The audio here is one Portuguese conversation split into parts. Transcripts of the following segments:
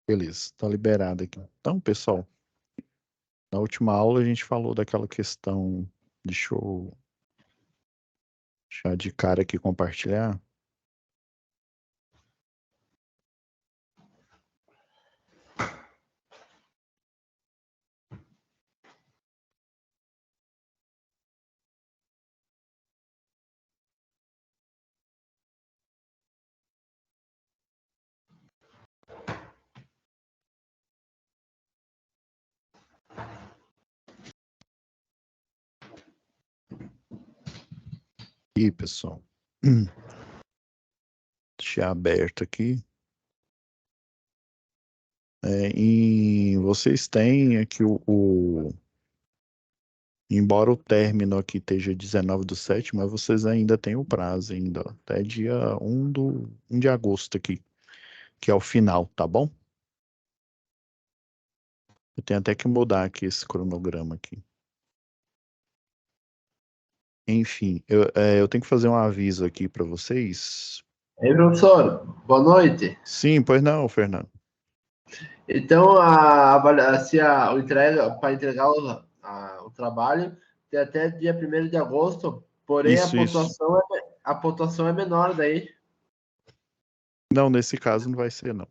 Beleza, tá liberado aqui. Então, pessoal, na última aula a gente falou daquela questão. Deixa eu deixar de cara aqui compartilhar. E pessoal, deixar aberto aqui. E vocês têm aqui embora o término aqui esteja 19/7, mas vocês ainda têm o prazo ainda, até dia 1 de agosto aqui, que é o final, tá bom? Eu tenho até que mudar aqui esse cronograma aqui. Enfim, eu tenho que fazer um aviso aqui para vocês. Ei, professor, boa noite. Sim, pois não, Fernando. Então, para entregar o trabalho, tem até dia 1º de agosto, porém Isso. a pontuação é menor daí. Não, nesse caso não vai ser, não.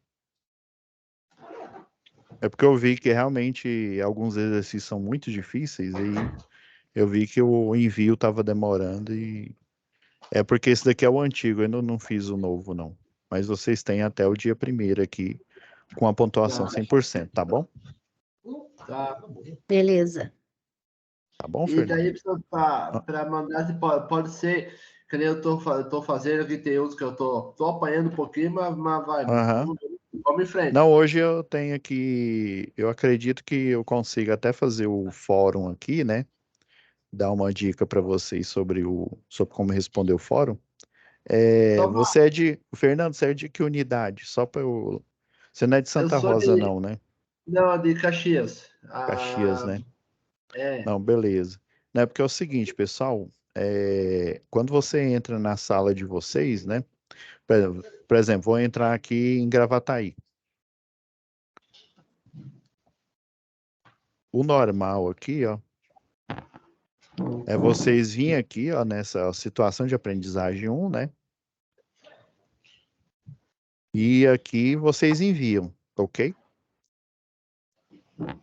É porque eu vi que realmente alguns exercícios são muito difíceis e eu vi que o envio estava demorando e é porque esse daqui é o antigo, eu ainda não fiz o novo, não. Mas vocês têm até o dia 1º aqui com a pontuação Tá. 100%, tá bom? Tá. Beleza. Tá bom, E Fernando? daí, para mandar, pode ser, que nem eu tô fazendo aqui, tem uns que eu tô apanhando um pouquinho, mas vai, Aham. vamos em frente. Não, hoje eu tenho aqui, eu acredito que eu consigo até fazer o fórum aqui, né? Dar uma dica para vocês sobre como responder o fórum. Só Fernando, você é de que unidade? Só para eu. Você não é de Eu Santa sou Rosa, não, né? de Caxias. Caxias, né? É. Não, beleza. Não é porque é o seguinte, pessoal, quando você entra na sala de vocês, né? Por exemplo, vou entrar aqui em Gravataí. O normal aqui, ó, é vocês virem aqui, ó, nessa situação de aprendizagem 1, né? E aqui vocês enviam, ok?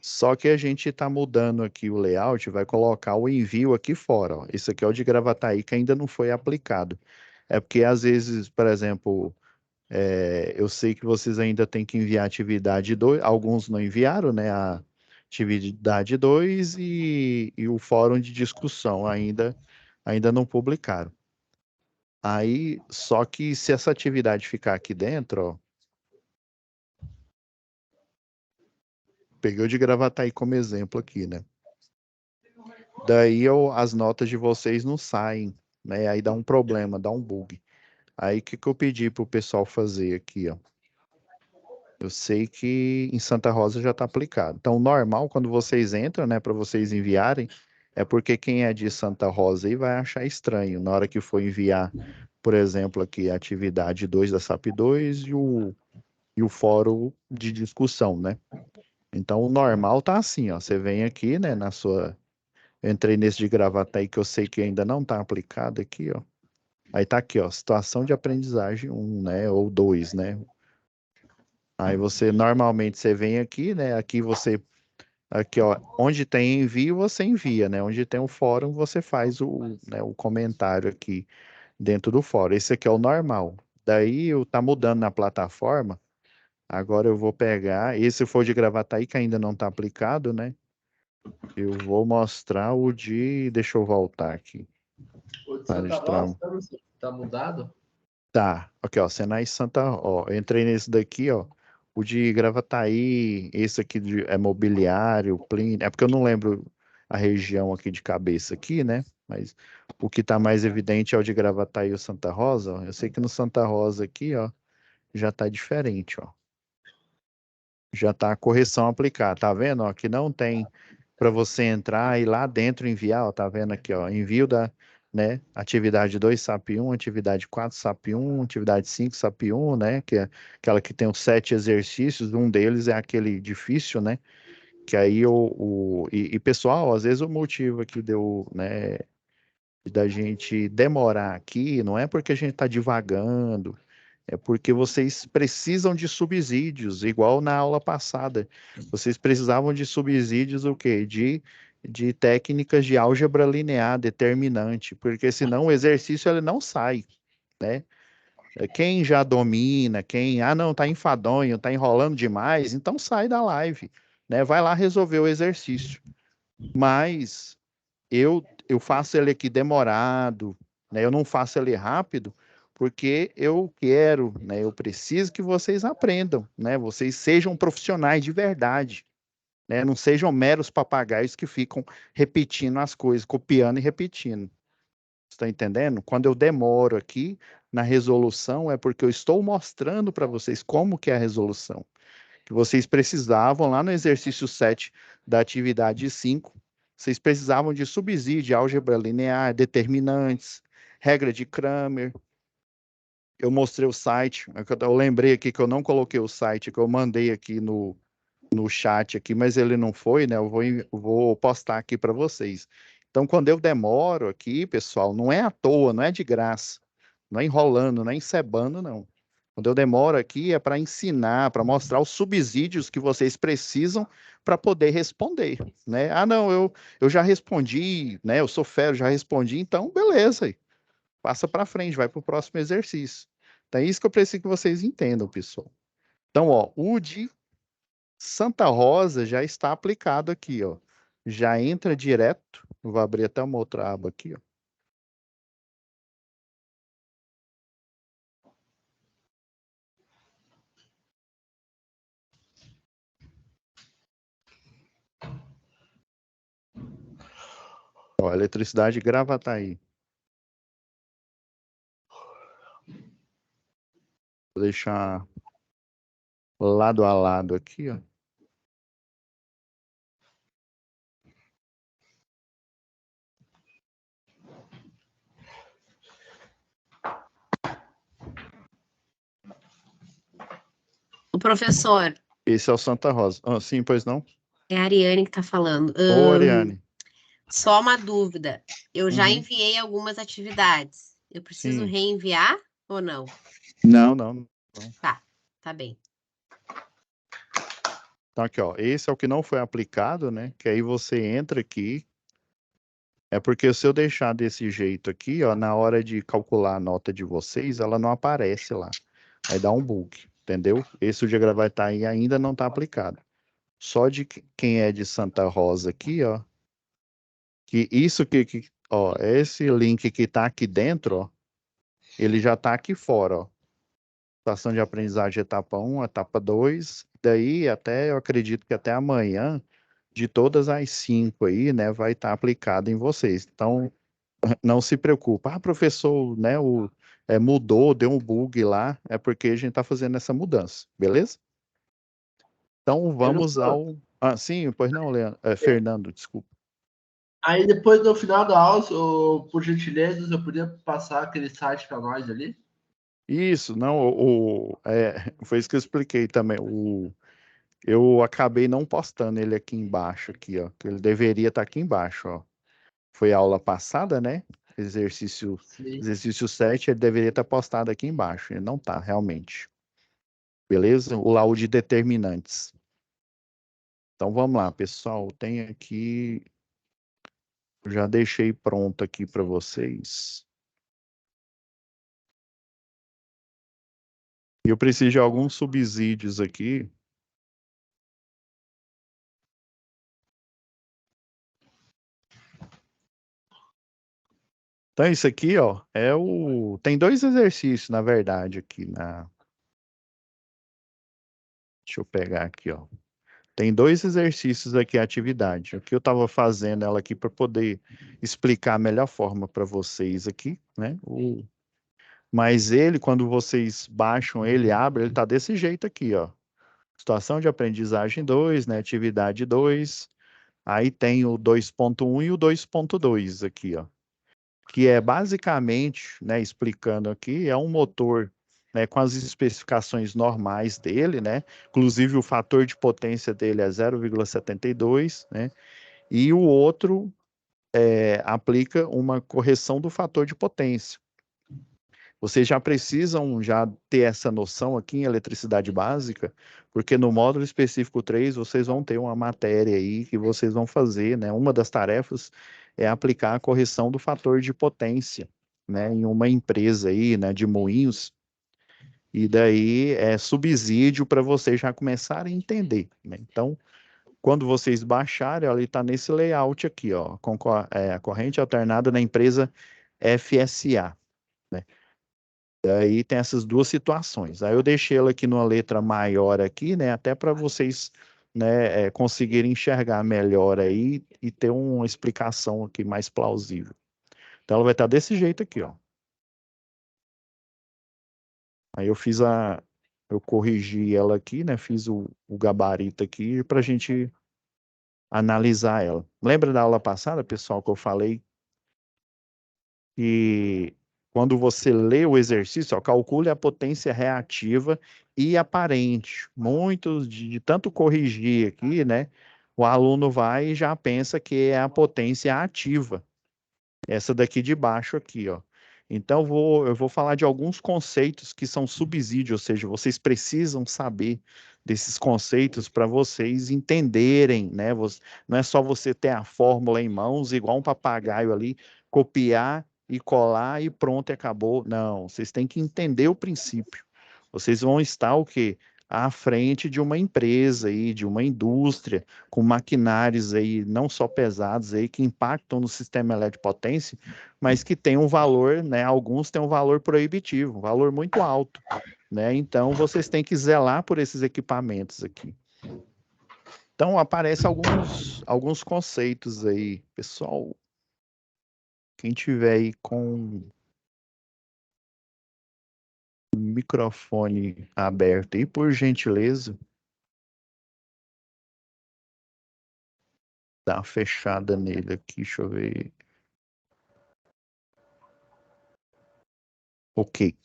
Só que a gente está mudando aqui o layout, vai colocar o envio aqui fora, ó. Esse aqui é o de Gravataí que ainda não foi aplicado. É porque às vezes, por exemplo, eu sei que vocês ainda têm que enviar atividade 2, alguns não enviaram, né? A atividade 2 e o fórum de discussão ainda não publicaram. Aí, só que se essa atividade ficar aqui dentro, ó, peguei o de Gravataí como exemplo aqui, né? Daí as notas de vocês não saem, né? Aí dá um problema, dá um bug. Aí o que eu pedi pro pessoal fazer aqui, ó? Eu sei que em Santa Rosa já está aplicado. Então, normal, quando vocês entram, né, para vocês enviarem, é porque quem é de Santa Rosa aí vai achar estranho. Na hora que for enviar, por exemplo, aqui a atividade 2 da SAP 2 e o fórum de discussão, né? Então, o normal tá assim, ó. Você vem aqui, né, na sua. Eu entrei nesse de Gravataí que eu sei que ainda não está aplicado aqui, ó. Aí tá aqui, ó, situação de aprendizagem 1, né, ou 2, né? Aí normalmente você vem aqui, né? Aqui, ó, onde tem envio, você envia, né? Onde tem o fórum, você faz o comentário aqui dentro do fórum. Esse aqui é o normal. Daí tá mudando na plataforma. Agora eu vou pegar, esse for de Gravataí que ainda não está aplicado, né? Eu vou mostrar deixa eu voltar aqui. O de Para Santa de Rosa tram. tá mudado? Tá, aqui, ó, Senai Santa, ó, eu entrei nesse daqui, ó, o de Gravataí, esse aqui é mobiliário, Plínio, é porque eu não lembro a região aqui de cabeça aqui, né, mas o que tá mais evidente é o de Gravataí e o Santa Rosa, ó. Eu sei que no Santa Rosa aqui, ó, já tá diferente, ó, já tá a correção aplicada, tá vendo, ó, que não tem para você entrar e lá dentro enviar, ó, tá vendo aqui, ó, envio né? Atividade 2 SAP 1, atividade 4 SAP 1, atividade 5 SAP 1, né? Que é aquela que tem os 7 exercícios, um deles é aquele difícil, né? Que aí pessoal, às vezes o motivo aqui deu, né, da gente demorar aqui não é porque a gente está divagando, é porque vocês precisam de subsídios, igual na aula passada. Vocês precisavam de subsídios o quê? De técnicas de álgebra linear determinante, porque senão o exercício ele não sai, né? Quem já domina, não, tá enfadonho, tá enrolando demais, então sai da live, né? Vai lá resolver o exercício. Mas eu faço ele aqui demorado, né? Eu não faço ele rápido, porque eu quero, né? Eu preciso que vocês aprendam, né? Vocês sejam profissionais de verdade, né? Não sejam meros papagaios que ficam repetindo as coisas, copiando e repetindo. Está entendendo? Quando eu demoro aqui na resolução, é porque eu estou mostrando para vocês como que é a resolução. Que vocês precisavam lá no exercício 7 da atividade 5, vocês precisavam de subsídio, álgebra linear, determinantes, regra de Cramer. Eu mostrei o site, eu lembrei aqui que eu não coloquei o site que eu mandei aqui no chat aqui, mas ele não foi, né? Eu vou postar aqui para vocês. Então, quando eu demoro aqui, pessoal, não é à toa, não é de graça, não é enrolando, não é encebando, não. Quando eu demoro aqui é para ensinar, para mostrar os subsídios que vocês precisam para poder responder, né? Ah, não, eu já respondi, né? Eu sou fera, já respondi, então beleza, passa para frente, vai para o próximo exercício. Então, é isso que eu preciso que vocês entendam, pessoal. Então, ó, o de Santa Rosa já está aplicado aqui, ó. Já entra direto. Vou abrir até uma outra aba aqui, ó. Ó, eletricidade Gravataí. Vou deixar lado a lado aqui, ó. O professor. Esse é o Santa Rosa. Ah, sim, pois não? É a Ariane que está falando. Ô, Ariane. Só uma dúvida. Eu já Uhum. enviei algumas atividades. Eu preciso Sim. reenviar ou não? Não. Tá bem. Então aqui, ó. Esse é o que não foi aplicado, né? Que aí você entra aqui. É porque se eu deixar desse jeito aqui, ó, na hora de calcular a nota de vocês, ela não aparece lá. Aí dá um bug, entendeu? Esse o de Gravataí ainda não está aplicado. Só de quem é de Santa Rosa aqui, ó, que isso ó, esse link que está aqui dentro, ó, ele já está aqui fora, ó. Estação de aprendizagem etapa 1, etapa 2, daí até, eu acredito que até amanhã, de todas as 5 aí, né, vai estar aplicado em vocês. Então, não se preocupa. Ah, professor, né, mudou, deu um bug lá, é porque a gente está fazendo essa mudança, beleza? Então, vamos ao... Ah, sim, pois não, Leandro. Fernando, desculpa. Aí depois, no final da aula, por gentileza, eu podia passar aquele site para nós ali? Isso, não, foi isso que eu expliquei também. Eu acabei não postando ele aqui embaixo, aqui, ó, que ele deveria estar aqui embaixo, ó. Foi a aula passada, né? Exercício 7, ele deveria estar postado aqui embaixo. Ele não está, realmente. Beleza? O laudo de determinantes. Então vamos lá, pessoal. Tem aqui. Já deixei pronto aqui para vocês. Eu preciso de alguns subsídios aqui. Então, isso aqui, ó, tem 2 exercícios, na verdade, aqui na. Deixa eu pegar aqui, ó. Tem 2 exercícios aqui, a atividade. O que eu estava fazendo ela aqui para poder explicar a melhor forma para vocês aqui, né? Mas ele, quando vocês baixam ele, abrem, ele tá desse jeito aqui, ó. Situação de aprendizagem 2, né? Atividade 2. Aí tem o 2.1 e o 2.2 aqui, ó. que é basicamente, né, explicando aqui, é um motor, né, com as especificações normais dele, né? Inclusive o fator de potência dele é 0,72, né? E o outro aplica uma correção do fator de potência. Vocês já precisam já ter essa noção aqui em eletricidade básica, porque no módulo específico 3 vocês vão ter uma matéria aí que vocês vão fazer, né? Uma das tarefas é aplicar a correção do fator de potência, né? Em uma empresa aí, né? De moinhos, e daí é subsídio para vocês já começarem a entender, né? Então, quando vocês baixarem, ó, ele está nesse layout aqui, ó, a corrente alternada na empresa FSA, né? Daí tem essas duas situações. Aí eu deixei ela aqui numa letra maior aqui, né? Até para vocês, né, conseguirem enxergar melhor aí e ter uma explicação aqui mais plausível. Então ela vai estar desse jeito aqui, ó. Aí eu corrigi ela aqui, né? Fiz o gabarito aqui para a gente analisar ela. Lembra da aula passada, pessoal, que eu falei que quando você lê o exercício, ó, calcule a potência reativa e aparente. Muitos, de tanto corrigir aqui, né? O aluno vai e já pensa que é a potência ativa. Essa daqui de baixo aqui, ó. Então, eu vou falar de alguns conceitos que são subsídio, ou seja, vocês precisam saber desses conceitos para vocês entenderem, né? Não é só você ter a fórmula em mãos, igual um papagaio ali, copiar e colar e pronto, e acabou. Não, vocês têm que entender o princípio. Vocês vão estar o quê? À frente de uma empresa aí, de uma indústria, com maquinários aí não só pesados aí que impactam no sistema elétrico de potência, mas que tem um valor, né? Alguns têm um valor proibitivo, um valor muito alto, né? Então vocês têm que zelar por esses equipamentos aqui. Então aparecem alguns conceitos aí, pessoal. Quem tiver aí com o microfone aberto aí, por gentileza, dá uma fechada nele aqui, deixa eu ver. Ok.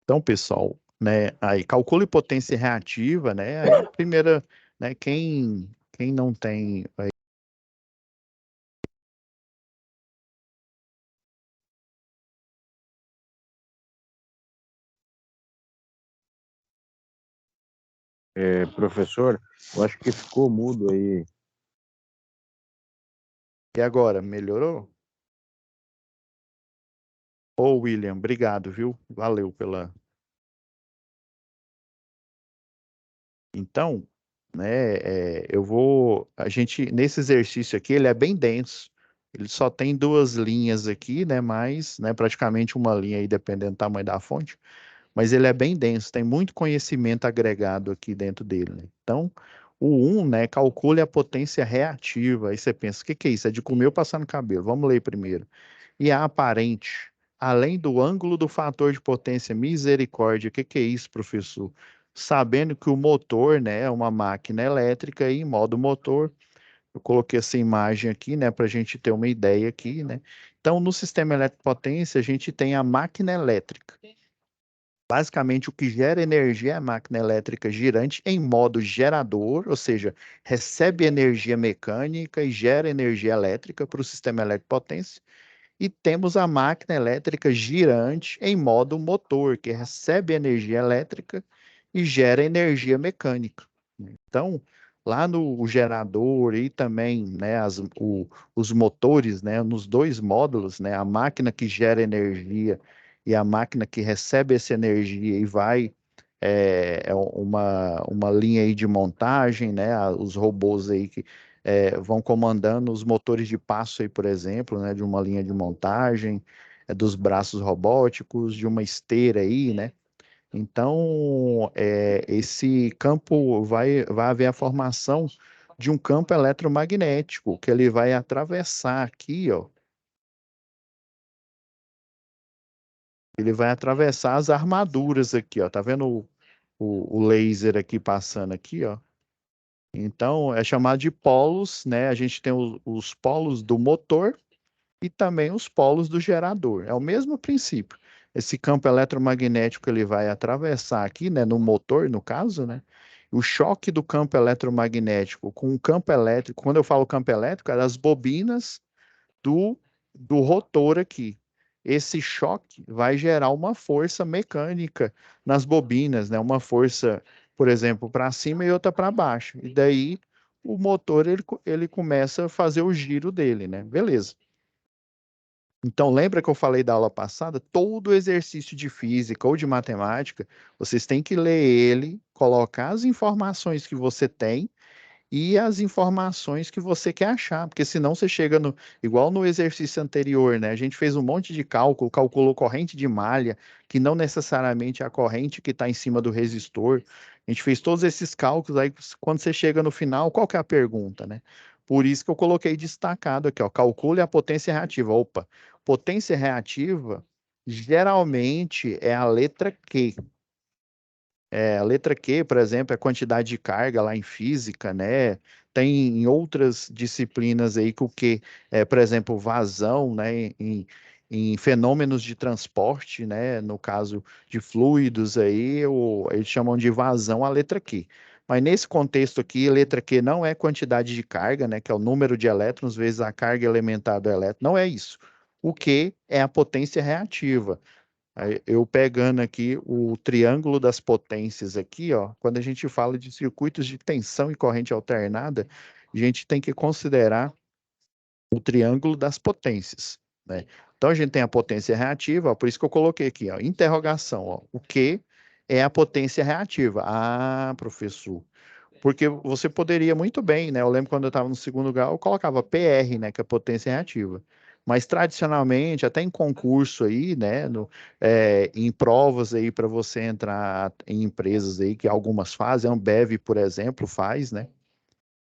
Então, pessoal, né, aí calcule potência reativa, né? Aí, primeira, né, quem não tem aí, Professor, eu acho que ficou mudo aí. e agora, melhorou? Ô, William, obrigado, viu? Valeu pela. Então, né, nesse exercício aqui, ele é bem denso. Ele só tem duas linhas aqui, né, mais, né, praticamente uma linha aí, dependendo do tamanho da fonte. Mas ele é bem denso, tem muito conhecimento agregado aqui dentro dele, né? Então, o 1, né, calcule a potência reativa. Aí você pensa, o que que é isso? É de comer ou passar no cabelo? Vamos ler primeiro. E a aparente, além do ângulo do fator de potência, misericórdia. O que que é isso, professor? Sabendo que o motor, né, é uma máquina elétrica e em modo motor, eu coloquei essa imagem aqui, né, para a gente ter uma ideia aqui, né? Então, no sistema elétrico potência, a gente tem a máquina elétrica. Basicamente, o que gera energia é a máquina elétrica girante em modo gerador, ou seja, recebe energia mecânica e gera energia elétrica para o sistema elétrico potência. E temos a máquina elétrica girante em modo motor, que recebe energia elétrica e gera energia mecânica. Então, lá no gerador e também, né, os motores, né, nos dois módulos, né, a máquina que gera energia e a máquina que recebe essa energia e vai é uma linha aí de montagem, né, os robôs aí que vão comandando os motores de passo aí, por exemplo, né, de uma linha de montagem, dos braços robóticos, de uma esteira aí, né? Então, esse campo vai haver a formação de um campo eletromagnético que ele vai atravessar aqui, ó. Ele vai atravessar as armaduras aqui, ó. Tá vendo o laser aqui passando aqui, ó? Então, é chamado de polos, né? A gente tem os polos do motor e também os polos do gerador. É o mesmo princípio. Esse campo eletromagnético ele vai atravessar aqui, né, no motor, no caso, né? O choque do campo eletromagnético com o campo elétrico, quando eu falo campo elétrico, é das bobinas do rotor aqui. Esse choque vai gerar uma força mecânica nas bobinas, né? Uma força, por exemplo, para cima e outra para baixo. E daí o motor ele começa a fazer o giro dele, né? Beleza. Então, lembra que eu falei da aula passada? Todo exercício de física ou de matemática, vocês têm que ler ele, colocar as informações que você tem e as informações que você quer achar, porque senão você chega no, igual no exercício anterior, né? A gente fez um monte de cálculo, calculou corrente de malha, que não necessariamente é a corrente que está em cima do resistor. A gente fez todos esses cálculos, aí quando você chega no final, qual que é a pergunta, né? Por isso que eu coloquei destacado aqui, ó, calcule a potência reativa. Opa, potência reativa geralmente é a letra Q. A letra Q, por exemplo, é a quantidade de carga lá em física, né? Tem em outras disciplinas aí que o Q é, por exemplo, vazão, né? Em fenômenos de transporte, né? No caso de fluidos aí, eles chamam de vazão a letra Q. Mas nesse contexto aqui, a letra Q não é quantidade de carga, né? Que é o número de elétrons vezes a carga elementar do elétron. Não é isso. O Q é a potência reativa. Aí, eu pegando aqui o triângulo das potências aqui, ó, quando a gente fala de circuitos de tensão e corrente alternada, a gente tem que considerar o triângulo das potências, né? Então a gente tem a potência reativa, ó, por isso que eu coloquei aqui, ó, interrogação, ó, o que é a potência reativa? Ah, professor, porque você poderia muito bem, né? Eu lembro quando eu estava no segundo grau, eu colocava PR, né? Que é potência reativa. Mas tradicionalmente, até em concurso aí, né? Em provas aí para você entrar em empresas aí, que algumas fazem, a Ambev, por exemplo, faz, né?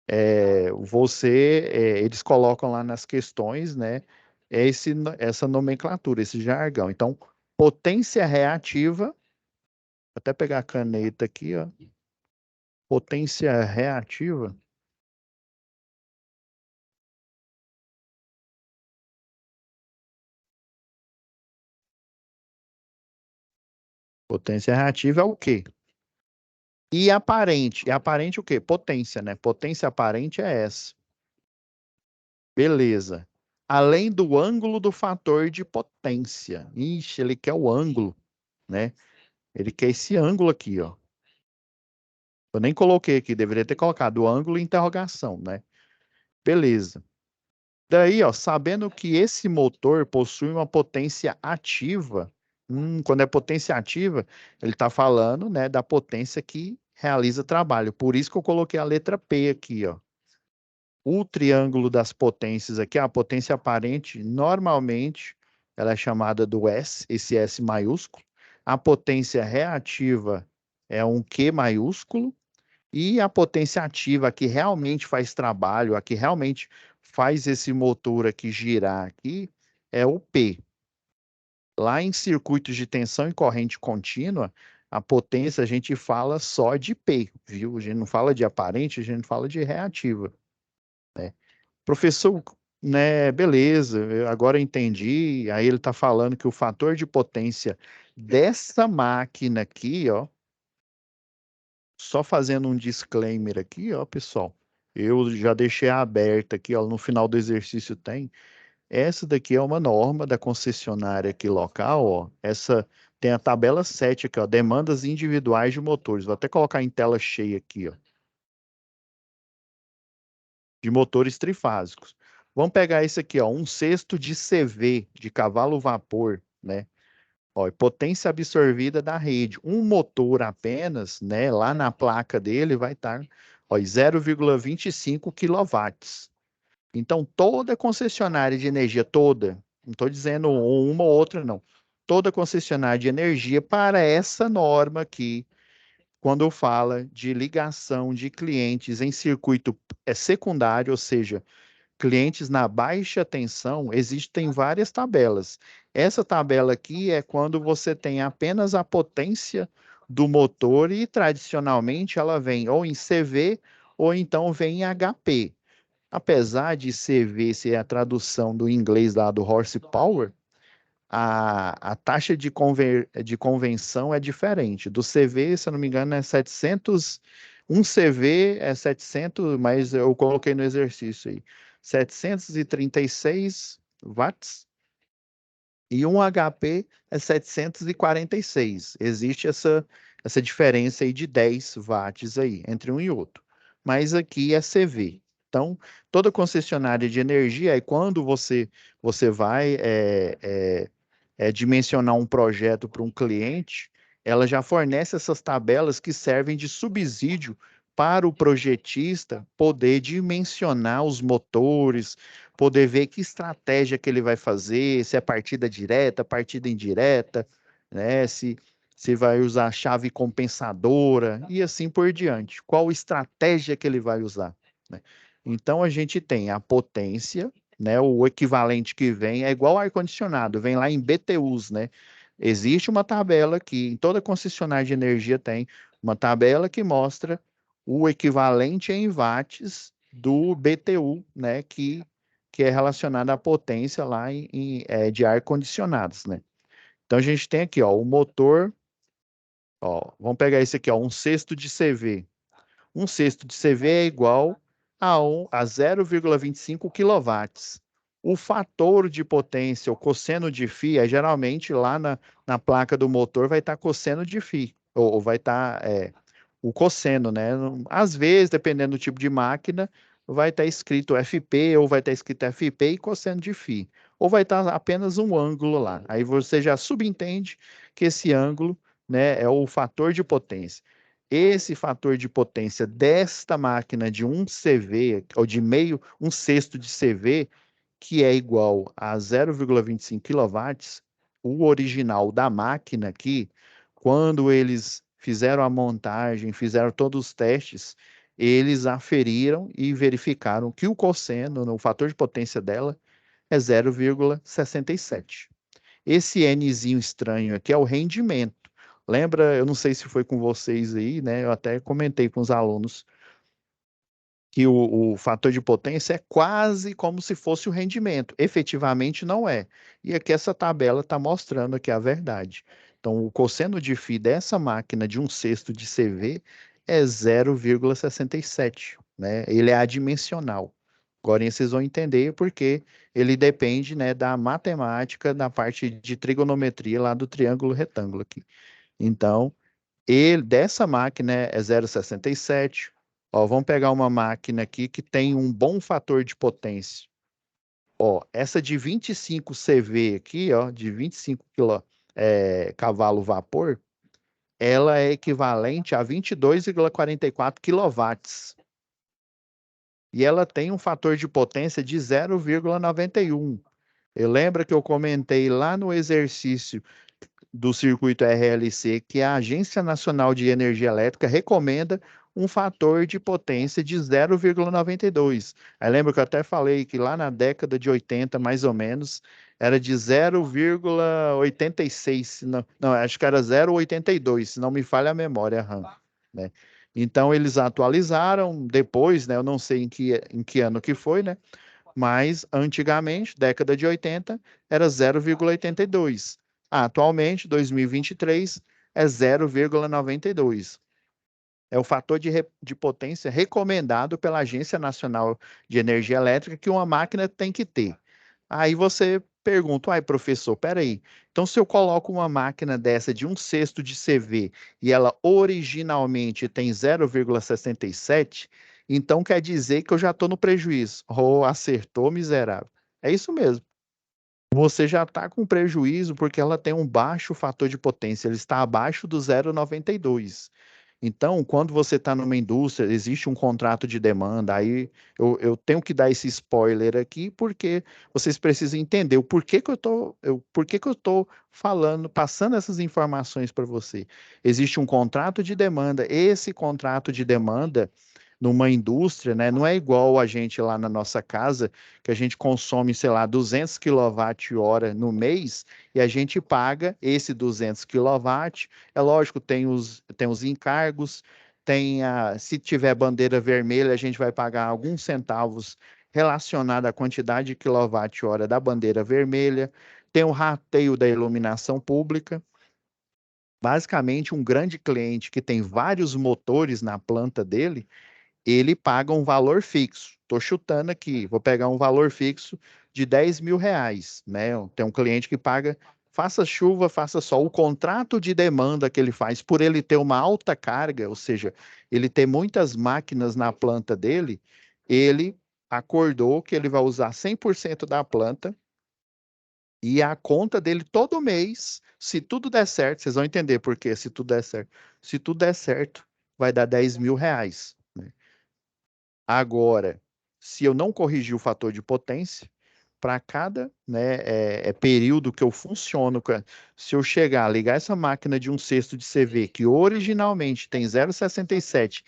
Eles colocam lá nas questões, né? Essa nomenclatura, esse jargão. Então, potência reativa, vou até pegar a caneta aqui, ó. Potência reativa. Potência reativa é o quê? E aparente. E aparente o quê? Potência, né? Potência aparente é essa. Beleza. Além do ângulo do fator de potência. Ixi, ele quer o ângulo, né? Ele quer esse ângulo aqui, ó. Eu nem coloquei aqui, deveria ter colocado o ângulo e interrogação, né? Beleza. Daí, ó, sabendo que esse motor possui uma potência ativa, quando é potência ativa, ele está falando, né, da potência que realiza trabalho. Por isso que eu coloquei a letra P aqui, ó. O triângulo das potências aqui, a potência aparente, normalmente, ela é chamada do S, esse S maiúsculo. A potência reativa é um Q maiúsculo. E a potência ativa, a que realmente faz trabalho, a que realmente faz esse motor aqui girar aqui, é o P. Lá em circuitos de tensão e corrente contínua, a potência a gente fala só de P, viu? A gente não fala de aparente, a gente fala de reativa, né? Professor, né, beleza, agora eu entendi. Aí ele está falando que o fator de potência dessa máquina aqui, ó, só fazendo um disclaimer aqui, ó, pessoal. Eu já deixei aberta aqui, ó, no final do exercício tem. Essa daqui é uma norma da concessionária aqui local, ó. Essa tem a tabela 7 aqui, ó, demandas individuais de motores. Vou até colocar em tela cheia aqui, ó. De motores trifásicos. Vamos pegar esse aqui, ó, 1/6 de CV, de cavalo vapor, né? Ó, potência absorvida da rede. Um motor apenas, né, lá na placa dele vai estar 0,25 quilowatts. Então, toda concessionária de energia, toda, não estou dizendo uma ou outra, não. Toda concessionária de energia para essa norma aqui, quando fala de ligação de clientes em circuito secundário, ou seja, clientes na baixa tensão, existem várias tabelas. Essa tabela aqui é quando você tem apenas a potência do motor e tradicionalmente ela vem ou em CV ou então vem em HP. Apesar de CV ser a tradução do inglês lá do horsepower, a taxa de convenção é diferente. Do CV, se eu não me engano, é 700. Um CV é 700, mas eu coloquei no exercício aí. 736 watts e um HP é 746. Existe essa diferença aí de 10 watts aí, entre um e outro. Mas aqui é CV. Então, toda concessionária de energia, aí quando você vai dimensionar um projeto para um cliente, ela já fornece essas tabelas que servem de subsídio para o projetista poder dimensionar os motores, poder ver que estratégia que ele vai fazer, se é partida direta, partida indireta, né? Se vai usar chave compensadora e assim por diante. Qual estratégia que ele vai usar, né? Então a gente tem a potência, né? O equivalente que vem é igual ao ar-condicionado, vem lá em BTUs, né? Existe uma tabela que em toda concessionária de energia tem uma tabela que mostra o equivalente em watts do BTU, né? Que é relacionado à potência lá de ar-condicionados, né? Então a gente tem aqui, ó, o motor, ó, vamos pegar esse aqui, ó, um sexto de CV. Um sexto de CV é igual a 0,25 quilowatts. O fator de potência, o cosseno de φ, geralmente lá na placa do motor vai estar cosseno de φ, ou vai estar o cosseno, né? Às vezes, dependendo do tipo de máquina, vai estar escrito FP, ou vai estar escrito FP e cosseno de φ, ou vai estar apenas um ângulo lá. Aí você já subentende que esse ângulo, né, é o fator de potência. Esse fator de potência desta máquina de 1 CV, ou de meio, um sexto de CV, que é igual a 0,25 kW, o original da máquina aqui, quando eles fizeram a montagem, fizeram todos os testes, eles aferiram e verificaram que o cosseno, o fator de potência dela, é 0,67. Esse Nzinho estranho aqui é o rendimento. Lembra, eu não sei se foi com vocês aí, né? Eu até comentei com os alunos que o fator de potência é quase como se fosse o rendimento. Efetivamente não é. E aqui essa tabela está mostrando aqui a verdade. Então, o cosseno de φ dessa máquina de um sexto de CV é 0,67, né? Ele é adimensional. Agora vocês vão entender porque ele depende, né, da matemática, da parte de trigonometria lá do triângulo retângulo aqui. Então, dessa máquina é 0,67. Ó, vamos pegar uma máquina aqui que tem um bom fator de potência. Ó, essa de 25 CV aqui, ó, de 25 cavalo vapor, ela é equivalente a 22,44 quilowatts. E ela tem um fator de potência de 0,91. Eu lembro que eu comentei lá no exercício do circuito RLC que a Agência Nacional de Energia Elétrica recomenda um fator de potência de 0,92. Aí lembra que eu até falei que lá na década de 80, mais ou menos, era de 0,86, não, acho que era 0,82, se não me falha a memória, né? Então eles atualizaram depois, né? Eu não sei em que ano que foi, né? Mas antigamente, década de 80, era 0,82. Atualmente, 2023, é 0,92. É o fator de potência recomendado pela Agência Nacional de Energia Elétrica que uma máquina tem que ter. Aí você pergunta, ai, professor, peraí, então se eu coloco uma máquina dessa de um sexto de CV e ela originalmente tem 0,67, então quer dizer que eu já estou no prejuízo. Oh, acertou, miserável. É isso mesmo. Você já está com prejuízo porque ela tem um baixo fator de potência, ele está abaixo do 0,92. Então, quando você está numa indústria, existe um contrato de demanda, aí eu tenho que dar esse spoiler aqui, porque vocês precisam entender o porquê que eu estou falando, passando essas informações para você. Existe um contrato de demanda, esse contrato de demanda numa indústria, né, não é igual a gente lá na nossa casa, que a gente consome, sei lá, 200 kWh no mês, e a gente paga esse 200 kW. É lógico, tem os encargos, se tiver bandeira vermelha, a gente vai pagar alguns centavos relacionado à quantidade de quilowatt-hora da bandeira vermelha. Tem o rateio da iluminação pública. Basicamente, um grande cliente que tem vários motores na planta dele, ele paga um valor fixo. Estou chutando aqui, vou pegar um valor fixo de R$ 10.000, né? Tem um cliente que paga, faça chuva, faça sol. O contrato de demanda que ele faz, por ele ter uma alta carga, ou seja, ele ter muitas máquinas na planta dele, ele acordou que ele vai usar 100% da planta e a conta dele todo mês, se tudo der certo, vocês vão entender por quê, se tudo der certo. Se tudo der certo, vai dar R$ 10.000, né? Agora, se eu não corrigir o fator de potência, para cada, né, período que eu funciono, se eu chegar a ligar essa máquina de um cesto de CV, que originalmente tem 0,67,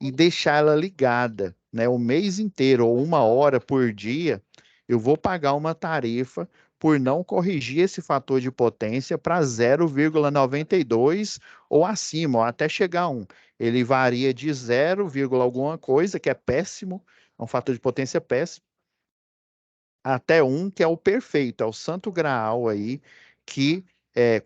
e deixar ela ligada, né, o mês inteiro, ou 1 hora por dia, eu vou pagar uma tarifa por não corrigir esse fator de potência para 0,92 ou acima, ou até chegar a 1. Ele varia de 0, alguma coisa, que é péssimo, é um fator de potência péssimo, até 1, que é o perfeito, é o santo graal aí, que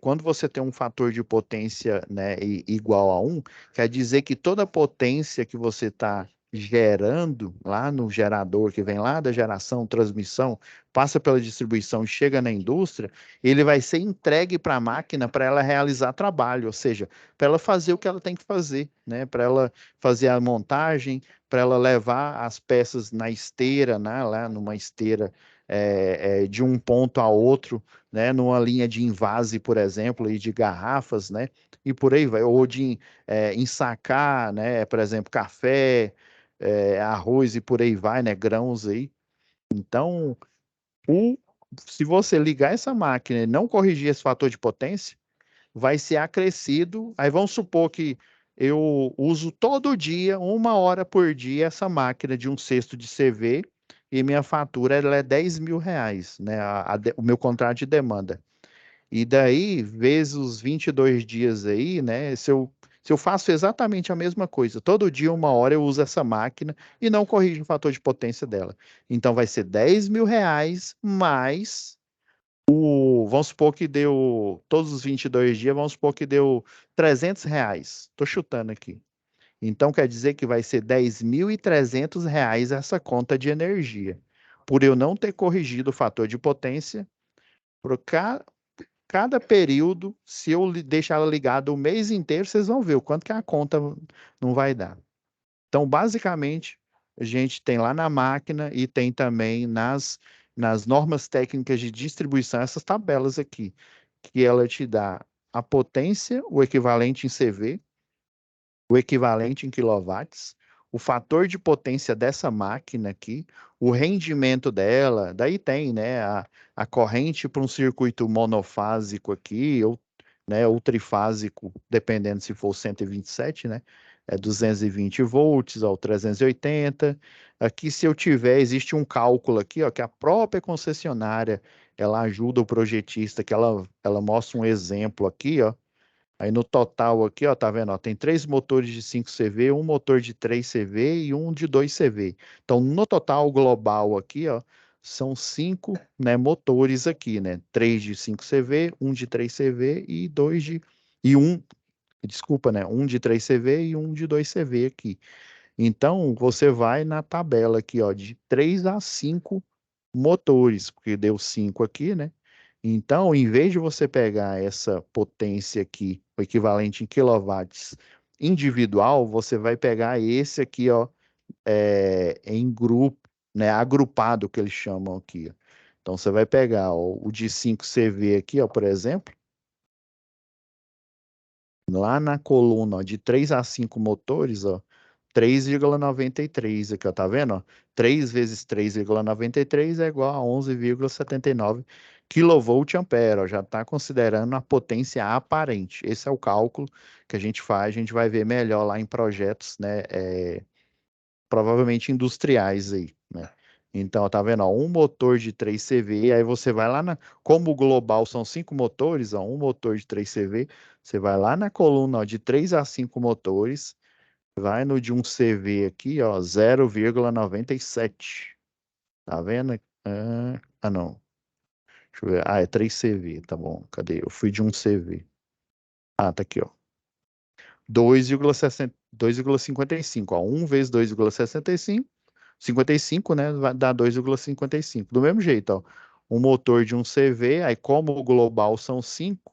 quando você tem um fator de potência, né, igual a 1, quer dizer que toda a potência que você está gerando lá no gerador, que vem lá da geração, transmissão, passa pela distribuição e chega na indústria, ele vai ser entregue para a máquina para ela realizar trabalho, ou seja, para ela fazer o que ela tem que fazer, né, para ela fazer a montagem, para ela levar as peças na esteira, né, lá numa esteira de um ponto a outro, né, numa linha de envase, por exemplo, e de garrafas, né, e por aí vai, ou de ensacar, né, por exemplo, café, arroz e por aí vai, né, grãos aí. Então, se você ligar essa máquina e não corrigir esse fator de potência, vai ser acrescido. Aí vamos supor que eu uso todo dia, 1 hora por dia, essa máquina de um cesto de CV e minha fatura ela é R$ 10.000, né? O meu contrato de demanda. E daí, vezes os 22 dias aí, né? Se eu faço exatamente a mesma coisa, todo dia, 1 hora, eu uso essa máquina e não corrijo o fator de potência dela. Então vai ser R$ 10.000 mais vamos supor que deu, todos os 22 dias, vamos supor que deu R$ 300. Estou chutando aqui. Então, quer dizer que vai ser R$ 10.300 essa conta de energia. Por eu não ter corrigido o fator de potência, por cada período, se eu deixar ela ligada o mês inteiro, vocês vão ver o quanto que a conta não vai dar. Então, basicamente, a gente tem lá na máquina e tem também nas normas técnicas de distribuição essas tabelas aqui, que ela te dá a potência, o equivalente em CV, o equivalente em quilowatts, o fator de potência dessa máquina aqui, o rendimento dela, daí tem, né, a corrente para um circuito monofásico aqui, ou, né, ou trifásico, dependendo se for 127, né, 220 volts ou 380. Aqui, se eu tiver, existe um cálculo aqui, ó, que a própria concessionária, ela ajuda o projetista, que ela mostra um exemplo aqui, ó. Aí no total aqui, ó, tá vendo? Ó, tem 3 motores de 5 CV, um motor de 3 CV e um de 2 CV. Então, no total global aqui, ó, são 5, né, motores aqui, né? 3 de 5 CV, um de 3 CV e desculpa, né? Um de 3 CV e um de 2 CV aqui. Então, você vai na tabela aqui, ó, de 3 a 5 motores, porque deu 5 aqui, né? Então, em vez de você pegar essa potência aqui, o equivalente em quilowatts individual, você vai pegar esse aqui, ó, em grupo, né, agrupado, que eles chamam aqui, ó. Então, você vai pegar, ó, o de 5 CV aqui, ó, por exemplo, lá na coluna, ó, de 3 a 5 motores, ó, 3,93 aqui, ó, tá vendo? Ó? 3 vezes 3,93 é igual a 11,79 kVA, ó, já está considerando a potência aparente. Esse é o cálculo que a gente faz, a gente vai ver melhor lá em projetos, né, provavelmente industriais aí, né? Então, tá vendo? Ó, um motor de 3 CV, aí você vai lá como o global são 5 motores, ó, um motor de 3 CV, você vai lá na coluna, ó, de 3 a 5 motores, vai no de 1 CV aqui, ó, 0,97. Tá vendo? Não. Deixa eu ver. É 3 CV, tá bom. Cadê? Eu fui de 1 CV. Tá aqui, ó. 2,55, ó. 1 vezes 2,65, 55, né? Vai dar 2,55. Do mesmo jeito, ó. Um motor de 1 CV, aí como o global são 5,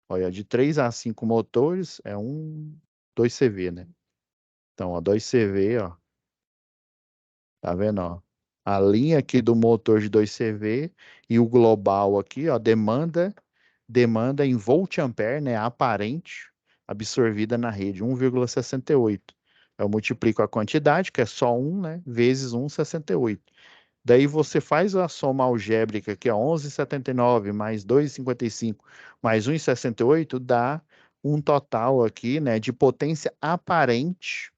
olha, de 3 a 5 motores é 2 CV, né? Então, ó, 2 CV, ó. Tá vendo, ó? A linha aqui do motor de 2 CV e o global aqui, ó, demanda em volt-ampere, né, aparente, absorvida na rede, 1,68. Eu multiplico a quantidade, que é só 1, né, vezes 1,68. Daí você faz a soma algébrica, que é 11,79 mais 2,55 mais 1,68, dá um total aqui, né, de potência aparente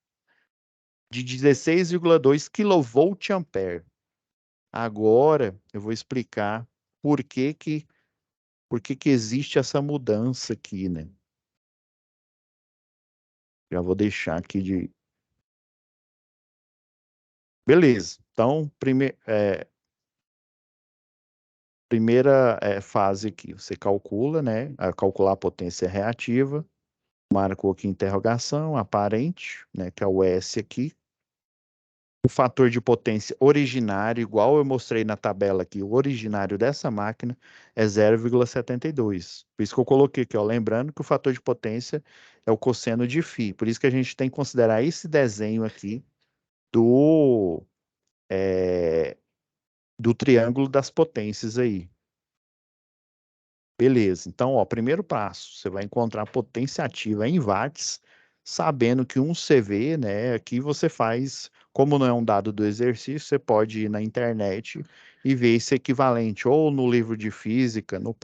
de 16,2 kVA. Agora eu vou explicar por que que existe essa mudança aqui, né? Já vou deixar aqui de. Beleza. Então, primeira fase aqui, você calcula, né? Calcular a potência reativa, marcou aqui interrogação, aparente, né? Que é o S aqui. O fator de potência originário, igual eu mostrei na tabela aqui, o originário dessa máquina é 0,72. Por isso que eu coloquei aqui, ó, lembrando que o fator de potência é o cosseno de φ. Por isso que a gente tem que considerar esse desenho aqui do, é, do triângulo das potências aí. Beleza. Então, ó, primeiro passo, você vai encontrar a potência ativa em watts, sabendo que 1 CV, né, aqui você faz, como não é um dado do exercício, você pode ir na internet e ver esse equivalente, ou no livro de física, no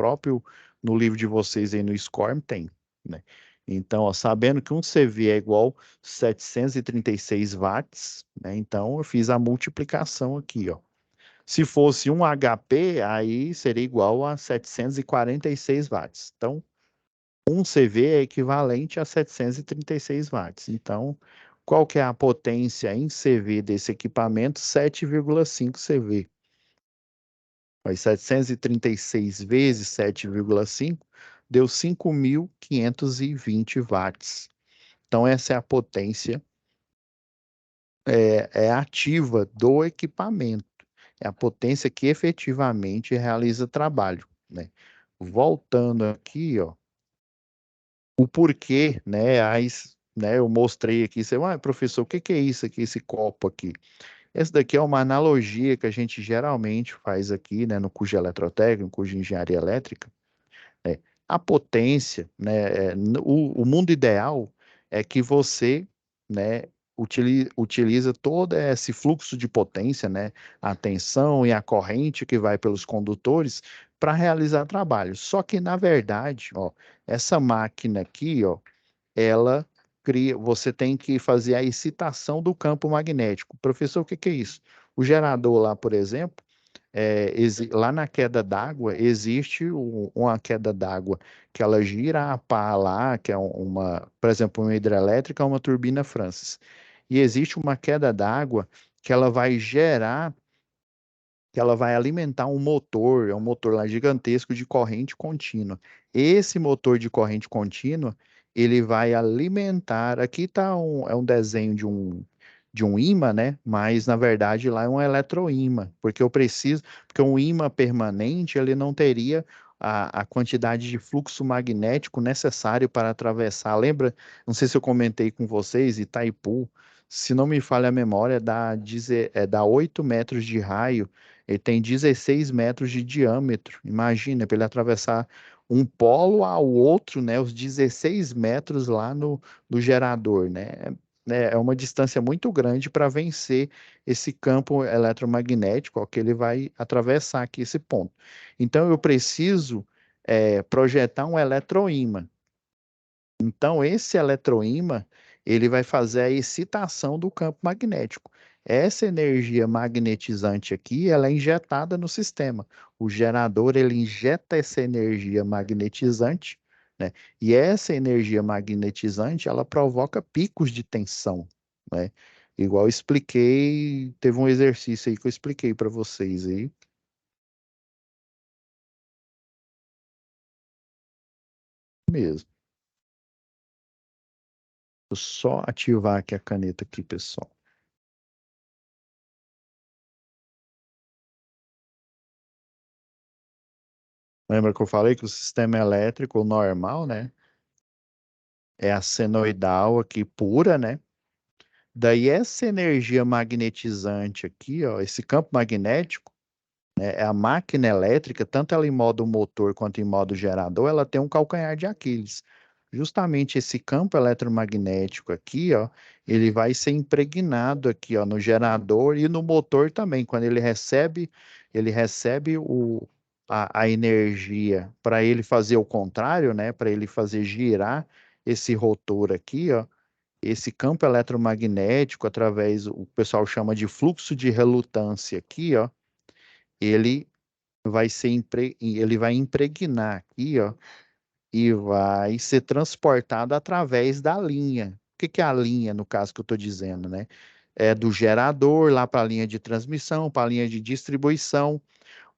livro de vocês aí no SCORM tem, né? Então, ó, sabendo que 1 CV é igual 736 watts, né, então eu fiz a multiplicação aqui, ó. Se fosse um HP, aí seria igual a 746 watts. Então, 1 CV é equivalente a 736 watts. Então, qual que é a potência em CV desse equipamento? 7,5 CV. Aí 736 vezes 7,5 deu 5.520 watts. Então, essa é a potência ativa do equipamento. É a potência que efetivamente realiza trabalho, né? Voltando aqui, ó, o porquê, né? Eu mostrei aqui, você, professor, o que que é isso aqui, esse copo aqui? Essa daqui é uma analogia que a gente geralmente faz aqui, né, no curso de eletrotécnica, no curso de engenharia elétrica, né? A potência, né, o mundo ideal é que você, né, utiliza todo esse fluxo de potência, né, a tensão e a corrente que vai pelos condutores para realizar trabalho. Só que, na verdade, ó, essa máquina aqui, ó, ela cria, você tem que fazer a excitação do campo magnético. Professor, o que que é isso? O gerador lá, por exemplo, lá na queda d'água, existe uma queda d'água que ela gira a pá lá, que é por exemplo, uma hidrelétrica, uma turbina Francis. E existe uma queda d'água que ela vai gerar, que ela vai alimentar um motor, é um motor lá gigantesco de corrente contínua. Esse motor de corrente contínua, ele vai alimentar, aqui está é um desenho de um ímã, né? Mas na verdade lá é um eletroímã, porque um ímã permanente ele não teria a quantidade de fluxo magnético necessário para atravessar. Lembra? Não sei se eu comentei com vocês, Itaipu, se não me falha a memória, dá 8 metros de raio, ele tem 16 metros de diâmetro. Imagina, para ele atravessar um polo ao outro, né? Os 16 metros lá no gerador, né? É uma distância muito grande para vencer esse campo eletromagnético, ó, que ele vai atravessar aqui esse ponto. Então, eu preciso projetar um eletroímã. Então, esse eletroímã, ele vai fazer a excitação do campo magnético. Essa energia magnetizante aqui, ela é injetada no sistema. O gerador, ele injeta essa energia magnetizante, né? E essa energia magnetizante, ela provoca picos de tensão, né? Igual eu expliquei, teve um exercício aí que eu expliquei para vocês aí. Mesmo. Vou só ativar aqui a caneta aqui, pessoal. Lembra que eu falei que o sistema elétrico normal, né? É a senoidal aqui pura, né? Daí essa energia magnetizante aqui, ó, esse campo magnético, né, é a máquina elétrica, tanto ela em modo motor quanto em modo gerador, ela tem um calcanhar de Aquiles. Justamente esse campo eletromagnético aqui, ó, ele vai ser impregnado aqui, ó, no gerador e no motor também. Quando ele recebe a energia para ele fazer o contrário, né, para ele fazer girar esse rotor aqui, ó, esse campo eletromagnético, através, o pessoal chama de fluxo de relutância aqui, ó, ele ele vai impregnar aqui, ó, e vai ser transportado através da linha. O que que é a linha, no caso que eu estou dizendo, né? É do gerador lá para a linha de transmissão, para a linha de distribuição,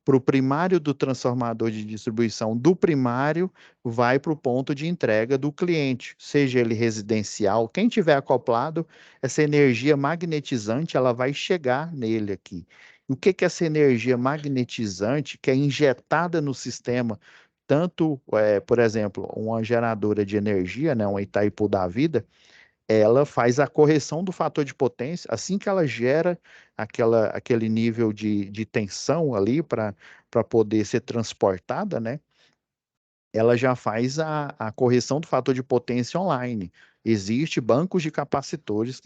para o primário do transformador de distribuição do primário, vai para o ponto de entrega do cliente, seja ele residencial. Quem tiver acoplado, essa energia magnetizante, ela vai chegar nele aqui. O que que é essa energia magnetizante que é injetada no sistema, tanto, por exemplo, uma geradora de energia, né, uma Itaipu da vida, ela faz a correção do fator de potência, assim que ela gera aquele nível de tensão ali para poder ser transportada, né? Ela já faz a correção do fator de potência online. Existe bancos de capacitores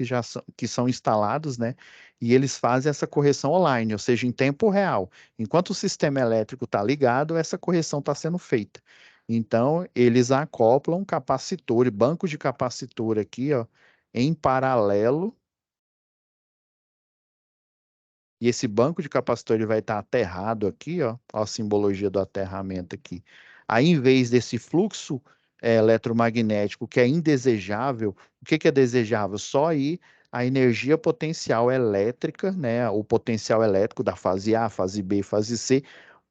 que são instalados, né? E eles fazem essa correção online, ou seja, em tempo real. Enquanto o sistema elétrico está ligado, essa correção está sendo feita. Então, eles acoplam capacitor, bancos de capacitor aqui, ó, em paralelo, e esse banco de capacitor ele vai estar aterrado aqui, ó a simbologia do aterramento aqui. Aí, em vez desse fluxo eletromagnético que é indesejável, o que que é desejável? Só aí a energia potencial elétrica, né, o potencial elétrico da fase A, fase B, fase C,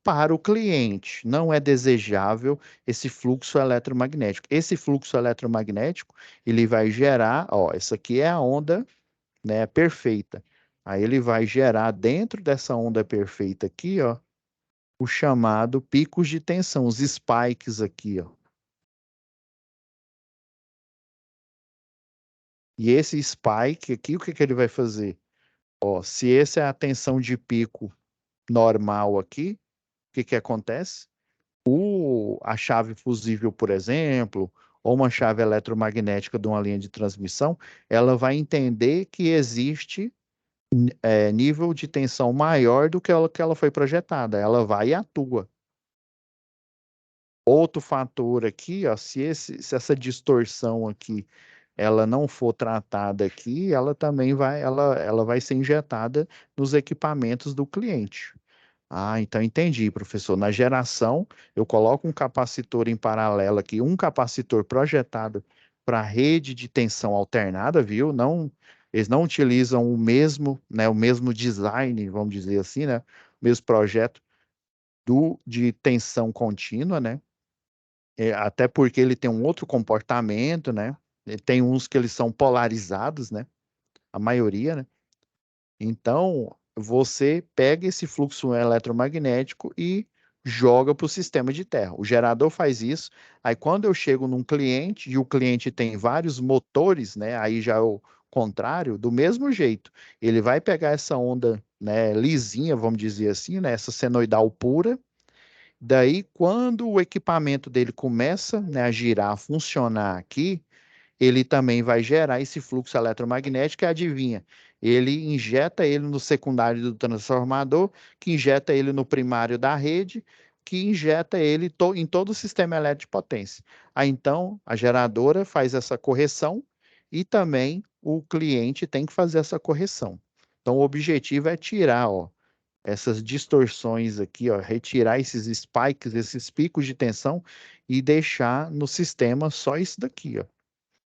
para o cliente. Não é desejável esse fluxo eletromagnético. Esse fluxo eletromagnético, ele vai gerar, ó, essa aqui é a onda, né, perfeita. Aí ele vai gerar dentro dessa onda perfeita aqui, ó, o chamado picos de tensão, os spikes aqui, ó. E esse spike aqui, o que que ele vai fazer? Ó, se essa é a tensão de pico normal aqui, o que que acontece? A chave fusível, por exemplo, ou uma chave eletromagnética de uma linha de transmissão, ela vai entender que existe nível de tensão maior do que ela foi projetada. Ela vai e atua. Outro fator aqui, ó, se essa distorção aqui ela não for tratada aqui, ela também ela vai ser injetada nos equipamentos do cliente. Ah, então entendi, professor. Na geração, eu coloco um capacitor em paralelo aqui, um capacitor projetado para rede de tensão alternada, viu? Não, eles não utilizam o mesmo, né, o mesmo design, vamos dizer assim, né? O mesmo projeto de tensão contínua, né? Até porque ele tem um outro comportamento, né? Tem uns que eles são polarizados, né? A maioria, né? Então, você pega esse fluxo eletromagnético e joga para o sistema de terra. O gerador faz isso. Aí, quando eu chego num cliente e o cliente tem vários motores, né? Aí já é o contrário, do mesmo jeito. Ele vai pegar essa onda, né, lisinha, vamos dizer assim, né, essa senoidal pura. Daí, quando o equipamento dele começa, né, a girar, a funcionar aqui, ele também vai gerar esse fluxo eletromagnético e adivinha, ele injeta ele no secundário do transformador, que injeta ele no primário da rede, que injeta ele em todo o sistema elétrico de potência. Aí então a geradora faz essa correção e também o cliente tem que fazer essa correção. Então o objetivo é tirar, ó, essas distorções aqui, ó, retirar esses spikes, esses picos de tensão e deixar no sistema só isso daqui, ó.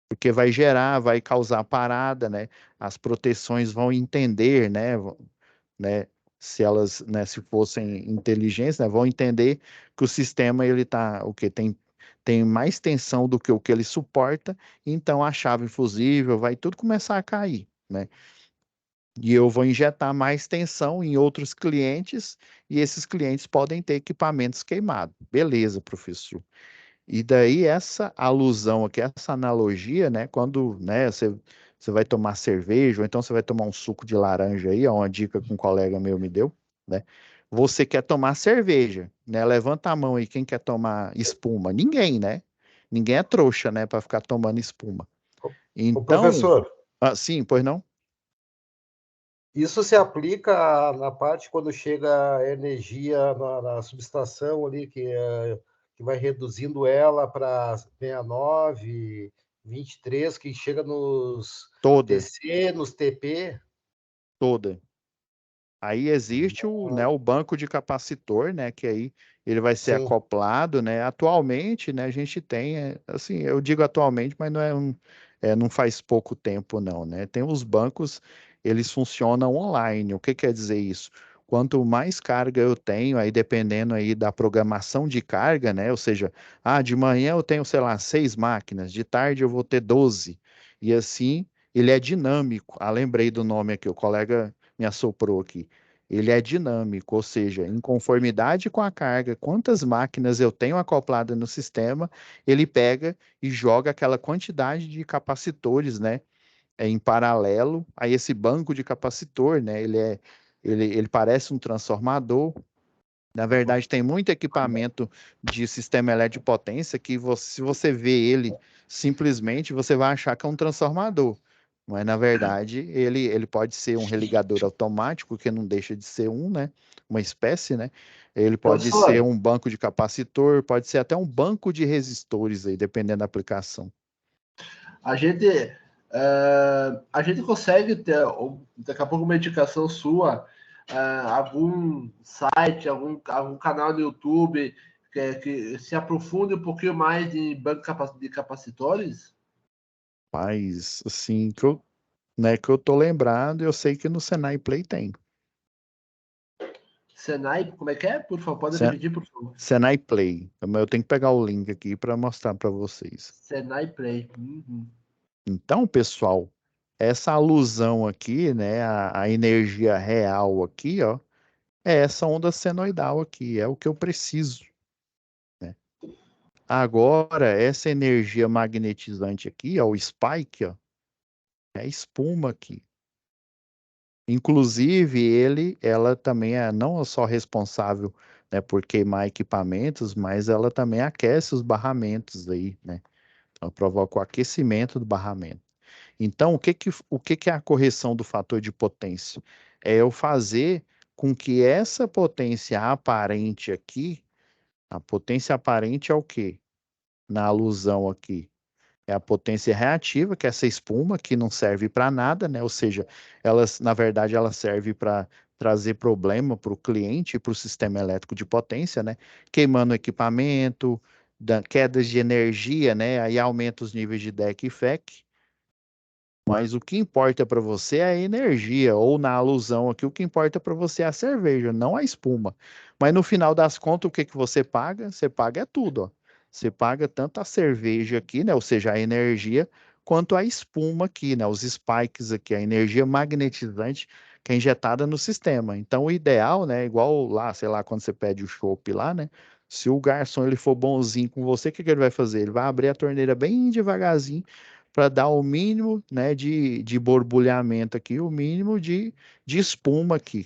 Porque vai gerar, vai causar parada, né? As proteções vão entender, né? Se elas, né, se fossem inteligentes, né, vão entender que o sistema ele tá, o que tem mais tensão do que o que ele suporta, então a chave fusível vai tudo começar a cair, né? E eu vou injetar mais tensão em outros clientes, e esses clientes podem ter equipamentos queimados. Beleza, professor. E daí essa alusão aqui, essa analogia, né? Quando, né, você vai tomar cerveja, ou então você vai tomar um suco de laranja aí, ó, uma dica que um colega meu me deu, né? Você quer tomar cerveja, né? Levanta a mão aí, quem quer tomar espuma? Ninguém, né? Ninguém é trouxa, né, para ficar tomando espuma. Ô, Então, professor, sim, pois não? isso se aplica na parte quando chega a energia na subestação ali, que vai reduzindo ela para 69, 23, que chega nos Toda, TC, nos TP. toda. Aí existe o, né, o banco de capacitor, né, que aí ele vai ser Sim. acoplado, né? Atualmente, né, a gente tem, assim, eu digo atualmente, mas não faz pouco tempo não, né? Tem os bancos, eles funcionam online. O que quer dizer isso? Quanto mais carga eu tenho, aí dependendo aí da programação de carga, né? Ou seja, de manhã eu tenho, sei lá, 6 máquinas, de tarde eu vou ter 12. E assim, ele é dinâmico. Lembrei do nome aqui, o colega me assoprou aqui. Ele é dinâmico, ou seja, em conformidade com a carga, quantas máquinas eu tenho acoplada no sistema, ele pega e joga aquela quantidade de capacitores, né, em paralelo a esse banco de capacitor, né? Ele parece um transformador. Na verdade, tem muito equipamento de sistema elétrico de potência que se você vê ele simplesmente, você vai achar que é um transformador. Mas, na verdade, ele pode ser um religador automático, que não deixa de ser né? Uma espécie, né? Ele pode ser Professor, um banco de capacitor, pode ser até um banco de resistores aí, dependendo da aplicação. a gente, a gente consegue ter, daqui a pouco, uma indicação sua, algum site, algum canal no YouTube que se aprofunde um pouquinho mais em banco de capacitores? Mas, assim, que eu tô lembrado, eu sei que no Senai Play tem. Senai, como é que é? Por favor, pode repetir, por favor. Senai Play. Eu tenho que pegar o link aqui para mostrar para vocês. Senai Play. Uhum. Então, pessoal, essa alusão aqui, né, a energia real aqui, ó, é essa onda senoidal aqui, é o que eu preciso, né? Agora, essa energia magnetizante aqui, ó, o spike, ó, é a espuma aqui. Inclusive, ela também é não só responsável, né, por queimar equipamentos, mas ela também aquece os barramentos aí, né? Ela provoca o aquecimento do barramento. Então, o que é a correção do fator de potência? É eu fazer com que essa potência aparente aqui, a potência aparente é o quê? Na alusão aqui, é a potência reativa, que é essa espuma que não serve para nada, né? Ou seja, na verdade, ela serve para trazer problema para o cliente e para o sistema elétrico de potência, né? Queimando o equipamento, quedas de energia, né? Aí aumenta os níveis de DEC e FEC. Mas o que importa para você é a energia, ou na alusão aqui, o que importa para você é a cerveja, não a espuma. Mas no final das contas, o que que você paga? Você paga é tudo, ó. Você paga tanto a cerveja aqui, né, ou seja, a energia, quanto a espuma aqui, né, os spikes aqui, a energia magnetizante que é injetada no sistema. Então, o ideal, né, igual lá, sei lá, quando você pede o chopp lá, né, se o garçom ele for bonzinho com você, o que que ele vai fazer? Ele vai abrir a torneira bem devagarzinho para dar o mínimo, né, de borbulhamento aqui, o mínimo de espuma aqui.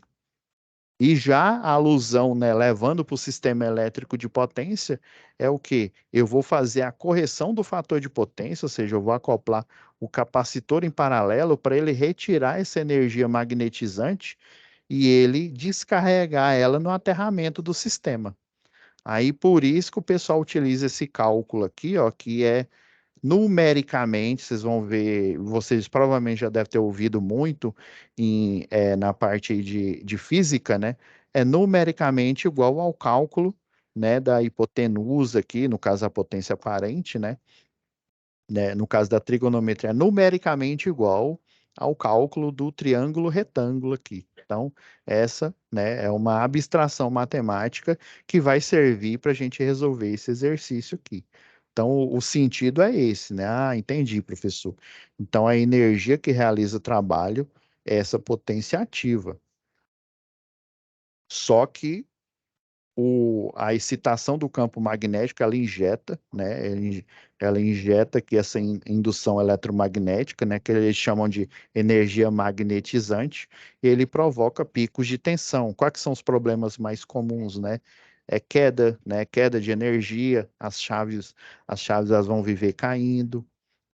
E já a alusão, né, levando para o sistema elétrico de potência, é o que? Eu vou fazer a correção do fator de potência, ou seja, eu vou acoplar o capacitor em paralelo para ele retirar essa energia magnetizante e ele descarregar ela no aterramento do sistema. Aí por isso que o pessoal utiliza esse cálculo aqui, ó, que é numericamente, vocês vão ver, vocês provavelmente já devem ter ouvido muito na parte aí de física, né? é numericamente igual ao cálculo, né, da hipotenusa aqui, no caso a potência aparente, né, no caso da trigonometria, é numericamente igual ao cálculo do triângulo retângulo aqui. Então, essa, né, é uma abstração matemática que vai servir para a gente resolver esse exercício aqui. Então, o sentido é esse, né? Ah, entendi, professor. Então, a energia que realiza o trabalho é essa potência ativa. Só que a excitação do campo magnético, ela injeta, né? Ela injeta aqui essa indução eletromagnética, né? Que eles chamam de energia magnetizante, e ele provoca picos de tensão. Quais que são os problemas mais comuns, né? É queda, né? Queda de energia, as chaves elas vão viver caindo,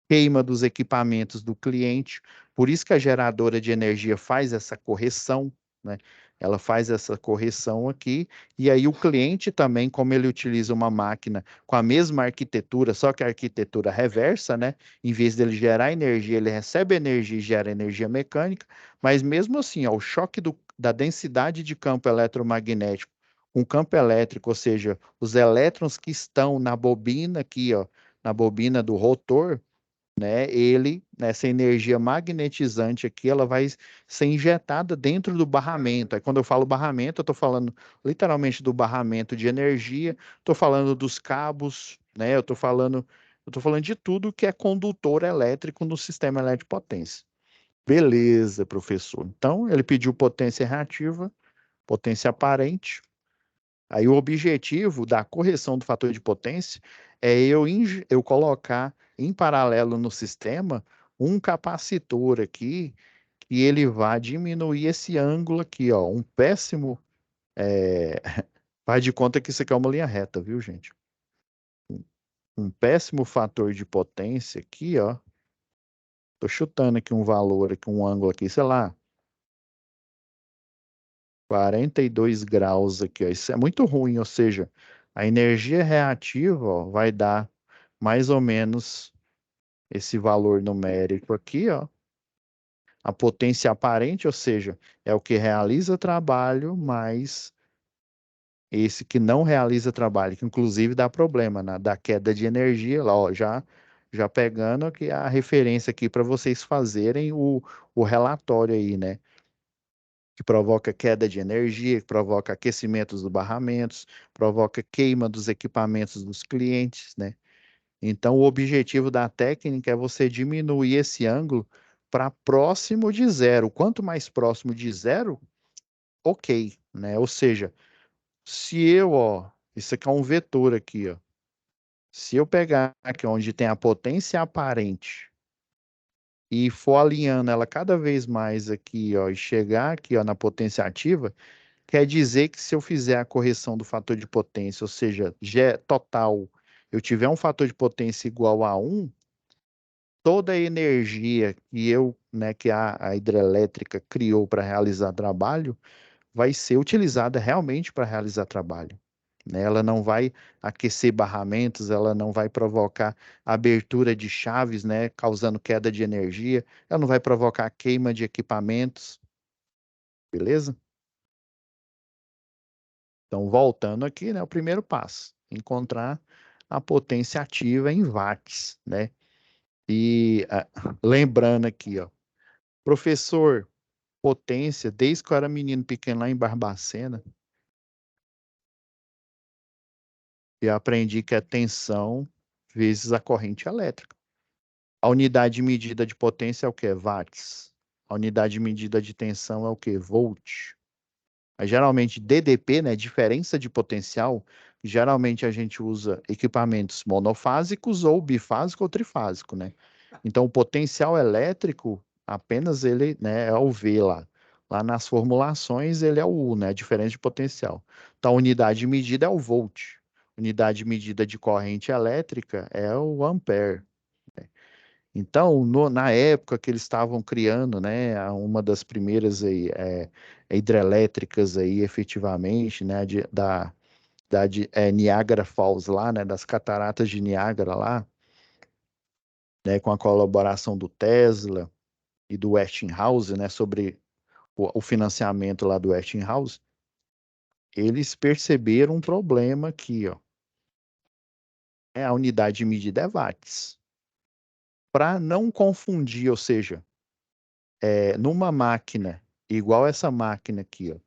queima dos equipamentos do cliente. Por isso que a geradora de energia faz essa correção, né? Ela faz essa correção aqui, e aí o cliente também, como ele utiliza uma máquina com a mesma arquitetura, só que a arquitetura reversa, né? Em vez dele gerar energia, ele recebe energia e gera energia mecânica, mas mesmo assim, ó, o choque da densidade de campo eletromagnético com campo elétrico, ou seja, os elétrons que estão na bobina aqui, ó, na bobina do rotor, né, essa energia magnetizante aqui, ela vai ser injetada dentro do barramento. Aí, quando eu falo barramento, eu estou falando literalmente do barramento de energia, estou falando dos cabos, né, eu estou falando de tudo que é condutor elétrico no sistema elétrico de potência. Beleza, professor. Então, ele pediu potência reativa, potência aparente. Aí o objetivo da correção do fator de potência é eu colocar em paralelo no sistema um capacitor aqui que ele vai diminuir esse ângulo aqui, ó, um péssimo, faz de conta que isso aqui é uma linha reta, viu, gente? Um péssimo fator de potência aqui, ó, tô chutando aqui um valor aqui, um ângulo aqui, sei lá, 42 graus aqui, ó. Isso é muito ruim, ou seja, a energia reativa, ó, vai dar mais ou menos esse valor numérico aqui, ó. A potência aparente, ou seja, é o que realiza trabalho, mais esse que não realiza trabalho, que inclusive dá problema, né? Da queda de energia, lá, ó, já pegando aqui a referência aqui para vocês fazerem o relatório aí, né? Que provoca queda de energia, que provoca aquecimentos dos barramentos, provoca queima dos equipamentos dos clientes, né? Então, o objetivo da técnica é você diminuir esse ângulo para próximo de zero. Quanto mais próximo de zero, ok, né? Ou seja, se eu, ó, isso aqui é um vetor aqui, ó. Se eu pegar aqui onde tem a potência aparente e for alinhando ela cada vez mais aqui, ó, e chegar aqui, ó, na potência ativa, quer dizer que se eu fizer a correção do fator de potência, ou seja, G total, eu tiver um fator de potência igual a 1, toda a energia que né, que a hidrelétrica criou para realizar trabalho, vai ser utilizada realmente para realizar trabalho, né? Ela não vai aquecer barramentos, ela não vai provocar abertura de chaves, né, causando queda de energia, ela não vai provocar queima de equipamentos, beleza? Então, voltando aqui, né, o primeiro passo, encontrar a potência ativa em watts, né? E lembrando aqui, ó, professor, potência, desde que eu era menino pequeno lá em Barbacena, eu aprendi que é tensão vezes a corrente elétrica. A unidade de medida de potência é o que? Watts. A unidade de medida de tensão é o que? Volt. Mas, geralmente, DDP, né, diferença de potencial, geralmente a gente usa equipamentos monofásicos ou bifásico ou trifásico, né? Então, o potencial elétrico, apenas ele, né, é o V lá. Lá nas formulações, ele é o U, né, a diferença de potencial. Então, a unidade de medida é o volt. Unidade de medida de corrente elétrica é o ampere. Então, na época que eles estavam criando, né, uma das primeiras aí, hidrelétricas aí, efetivamente, né, Niagara Falls lá, né, das cataratas de Niágara lá, né, com a colaboração do Tesla e do Westinghouse, né, sobre o financiamento lá do Westinghouse, eles perceberam um problema aqui, ó. A unidade de medida é watts. Para não confundir, ou seja, numa máquina igual essa máquina aqui, ó.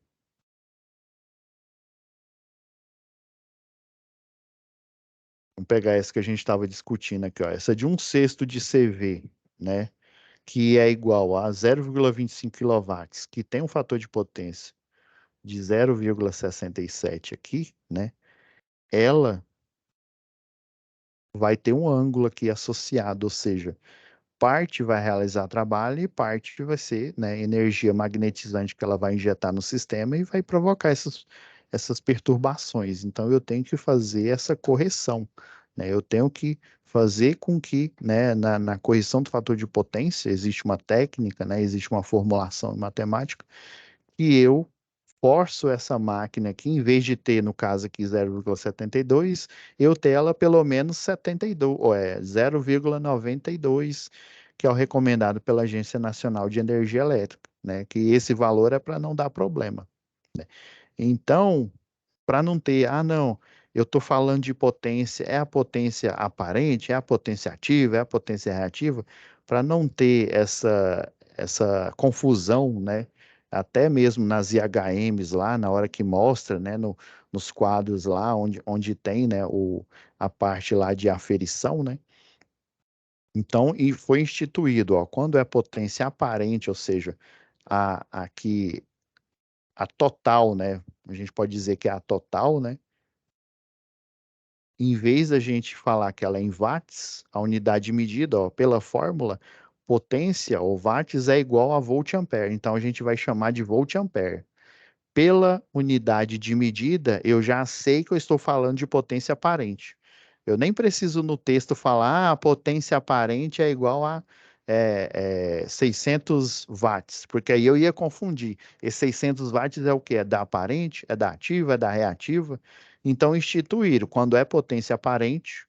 Vamos pegar essa que a gente estava discutindo aqui, ó. Essa de 1/6 de CV, né? Que é igual a 0,25 kW, que tem um fator de potência de 0,67 aqui, né? Ela vai ter um ângulo aqui associado, ou seja, parte vai realizar trabalho e parte vai ser, né, energia magnetizante que ela vai injetar no sistema e vai provocar essas perturbações. Então, eu tenho que fazer essa correção, né? Eu tenho que fazer com que, né, na correção do fator de potência, existe uma técnica, né, existe uma formulação em matemática, que eu forço essa máquina aqui, em vez de ter, no caso aqui, 0,72, eu ter ela pelo menos 72, ou 0,92, que é o recomendado pela Agência Nacional de Energia Elétrica, né? Que esse valor é para não dar problema, né? Então, para não ter, não, eu estou falando de potência, é a potência aparente, é a potência ativa, é a potência reativa, para não ter essa confusão, né? Até mesmo nas IHMs lá, na hora que mostra, né, nos quadros lá, onde tem, né, a parte lá de aferição, né? Então, e foi instituído, ó, quando é potência aparente, ou seja, aqui a total, né? A gente pode dizer que é a total, né? Em vez da gente falar que ela é em watts, a unidade de medida, ó, pela fórmula, potência ou watts é igual a volt-ampere. Então, a gente vai chamar de volt-ampere. Pela unidade de medida, eu já sei que eu estou falando de potência aparente. Eu nem preciso no texto falar, a potência aparente é igual a 600 watts, porque aí eu ia confundir. Esse 600 watts é o que? É da aparente? É da ativa? É da reativa? Então, instituir, quando é potência aparente,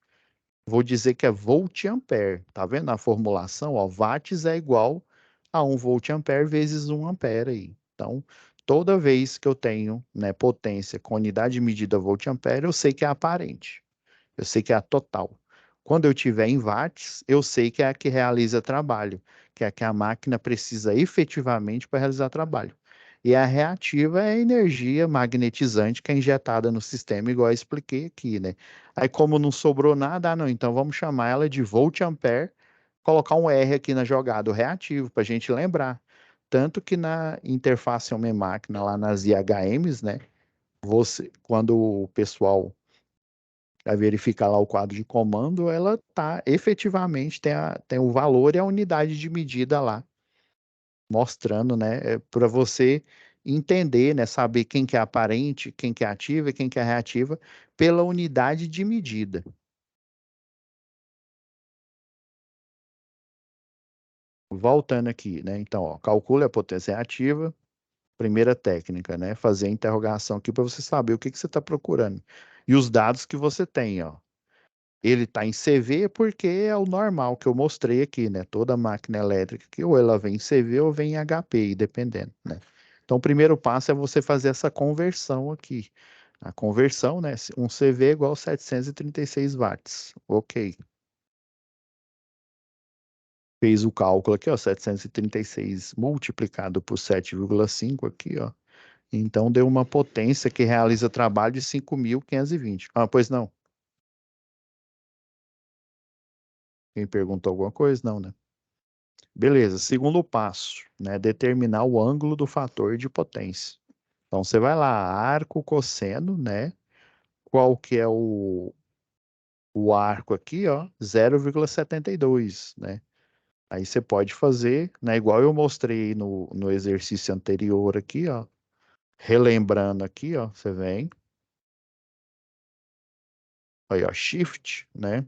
vou dizer que é volt-ampere. Tá vendo a formulação? Ó, watts é igual a 1 volt-ampere vezes 1 ampere aí. Então, toda vez que eu tenho, né, potência com unidade de medida volt-ampere, eu sei que é aparente. Eu sei que é a total. Quando eu tiver em watts, eu sei que é a que realiza trabalho, que é a que a máquina precisa efetivamente para realizar trabalho. E a reativa é a energia magnetizante que é injetada no sistema, igual eu expliquei aqui, né? Aí, como não sobrou nada, não, então vamos chamar ela de volt-ampere, colocar um R aqui na jogada, o reativo, para a gente lembrar. Tanto que na interface homem-máquina, lá nas IHMs, né? Quando o pessoal vai verificar lá o quadro de comando, ela tá efetivamente tem o valor e a unidade de medida lá, mostrando, né, para você entender, né, saber quem que é aparente, quem que é ativa e quem que é reativa pela unidade de medida. Voltando aqui, né? Então, ó, calcule a potência reativa, primeira técnica, né? Fazer a interrogação aqui para você saber o que que você está procurando. E os dados que você tem, ó. Ele está em CV porque é o normal que eu mostrei aqui, né? Toda máquina elétrica que ou ela vem em CV ou vem em HPI, dependendo, né? Então, o primeiro passo é você fazer essa conversão aqui. A conversão, né? Um CV é igual a 736 watts. Ok. Fez o cálculo aqui, ó, 736 multiplicado por 7,5 aqui, ó. Então, deu uma potência que realiza trabalho de 5.520. Pois não. Quem perguntou alguma coisa? Não, né? Beleza, segundo passo, né? Determinar o ângulo do fator de potência. Então, você vai lá, arco cosseno, né? Qual que é o arco aqui, ó? 0,72, né? Aí você pode fazer, né? Igual eu mostrei no exercício anterior aqui, ó. Relembrando aqui, ó. Você vem. Aí, ó, shift, né?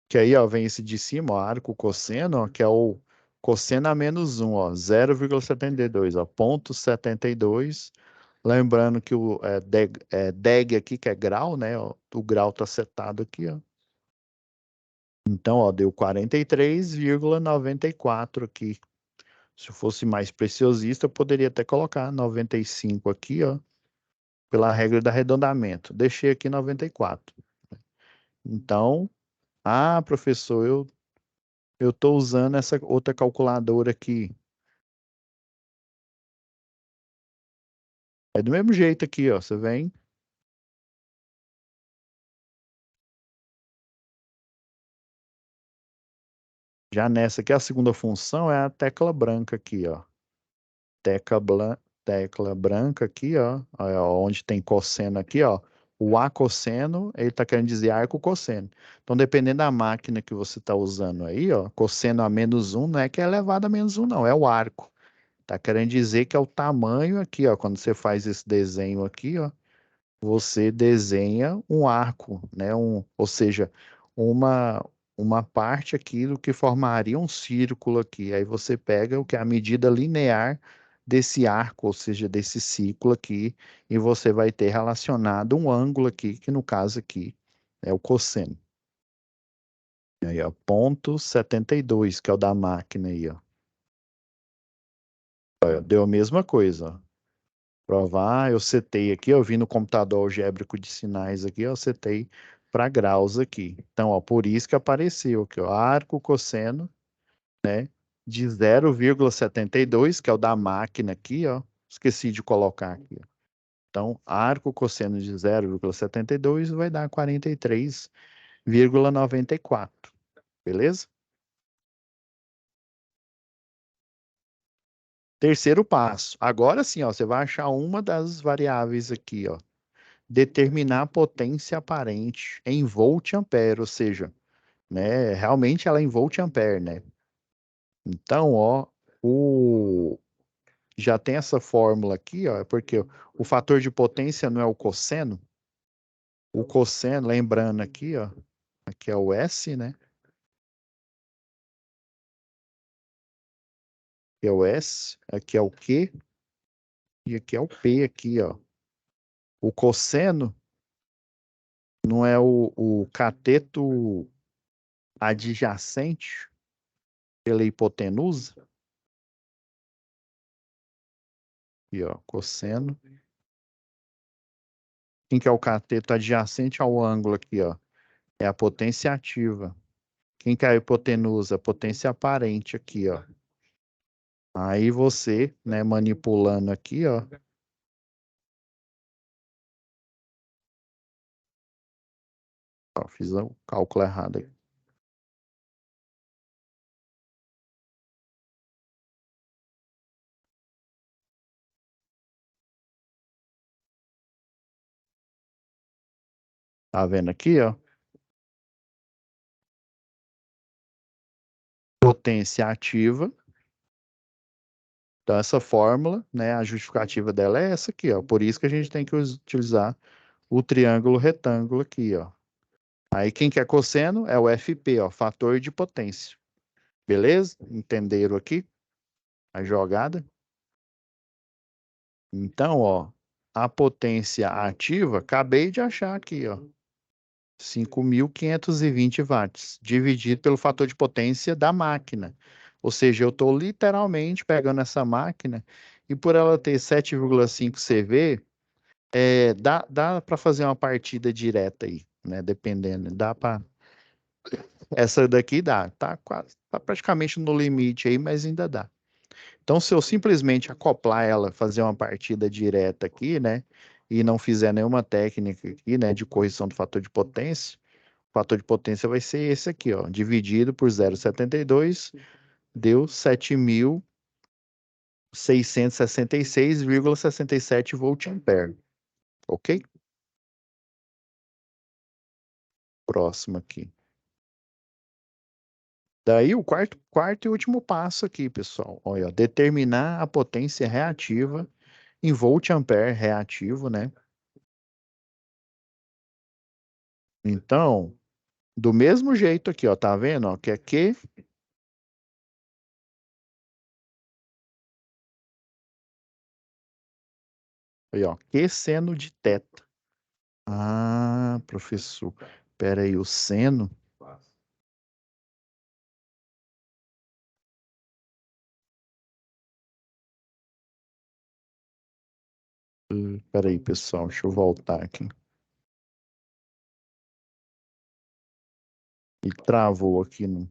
Que aí, ó, vem esse de cima, ó, arco cosseno, ó, que é o cosseno a menos 1, ó, 0,72, ó, ponto 72. Lembrando que o deg aqui, que é grau, né, ó, o grau tá setado aqui, ó. Então, ó, deu 43,94 aqui. Se eu fosse mais preciosista, eu poderia até colocar 95 aqui, ó, pela regra do arredondamento. Deixei aqui 94. Então, professor, eu estou usando essa outra calculadora aqui. É do mesmo jeito aqui, ó. Você vem. Já nessa aqui, a segunda função é a tecla branca aqui, ó. Tecla branca aqui, ó. Onde tem cosseno aqui, ó. O acosseno, ele está querendo dizer arco cosseno. Então, dependendo da máquina que você está usando aí, ó, cosseno a -1 não é que é elevado a -1, não, é o arco. Tá querendo dizer que é o tamanho aqui, ó. Quando você faz esse desenho aqui, ó, você desenha um arco, né? Ou seja, uma, uma parte aqui do que formaria um círculo aqui. Aí você pega o que é a medida linear desse arco, ou seja, desse ciclo aqui, e você vai ter relacionado um ângulo aqui, que no caso aqui é o cosseno. Aí, ó, ponto 72, que é o da máquina aí, ó. Deu a mesma coisa, ó. Provar, eu setei aqui, eu vim no computador algébrico de sinais aqui, eu setei para graus aqui. Então, ó, por isso que apareceu aqui, ó, arco cosseno, né, de 0,72, que é o da máquina aqui, ó. Esqueci de colocar aqui, ó. Então, arco cosseno de 0,72 vai dar 43,94, beleza? Terceiro passo. Agora sim, ó, você vai achar uma das variáveis aqui, ó. Determinar a potência aparente em volt-ampere, ou seja, né, realmente ela é em volt-ampere, né? Então, ó, já tem essa fórmula aqui, ó, porque o fator de potência não é o cosseno. O cosseno, lembrando aqui, ó, aqui é o S, né? Aqui é o S, aqui é o Q e aqui é o P aqui, ó. O cosseno não é o cateto adjacente pela hipotenusa. Aqui, ó, cosseno. Quem que é o cateto adjacente ao ângulo aqui, ó? É a potência ativa. Quem que é a hipotenusa? A potência aparente aqui, ó. Aí você, né, manipulando aqui, ó. Ó, fiz o cálculo errado aqui. Tá vendo aqui, ó? Potência ativa. Então, essa fórmula, né, a justificativa dela é essa aqui, ó. Por isso que a gente tem que utilizar o triângulo retângulo aqui, ó. Aí, quem que é cosseno? É o FP, ó, fator de potência. Beleza? Entenderam aqui a jogada? Então, ó, a potência ativa, acabei de achar aqui, ó. 5.520 watts, dividido pelo fator de potência da máquina. Ou seja, eu estou literalmente pegando essa máquina e por ela ter 7,5 CV, dá para fazer uma partida direta aí, né? Dependendo, dá para. Essa daqui dá, tá quase, tá praticamente no limite aí, mas ainda dá. Então, se eu simplesmente acoplar ela, fazer uma partida direta aqui, né? E não fizer nenhuma técnica aqui, né? De correção do fator de potência, o fator de potência vai ser esse aqui, ó. Dividido por 0,72, deu 7.666,67 volt-ampere. Ok? Próximo aqui. Daí o quarto e último passo aqui, pessoal. Olha, ó, determinar a potência reativa em volt-ampere reativo, né? Então, do mesmo jeito aqui, ó, tá vendo? Ó, que é Q. Aí, ó, Q seno de teta. Ah, professor. Pera aí, o seno. Peraí, pessoal, deixa eu voltar aqui. E travou aqui no.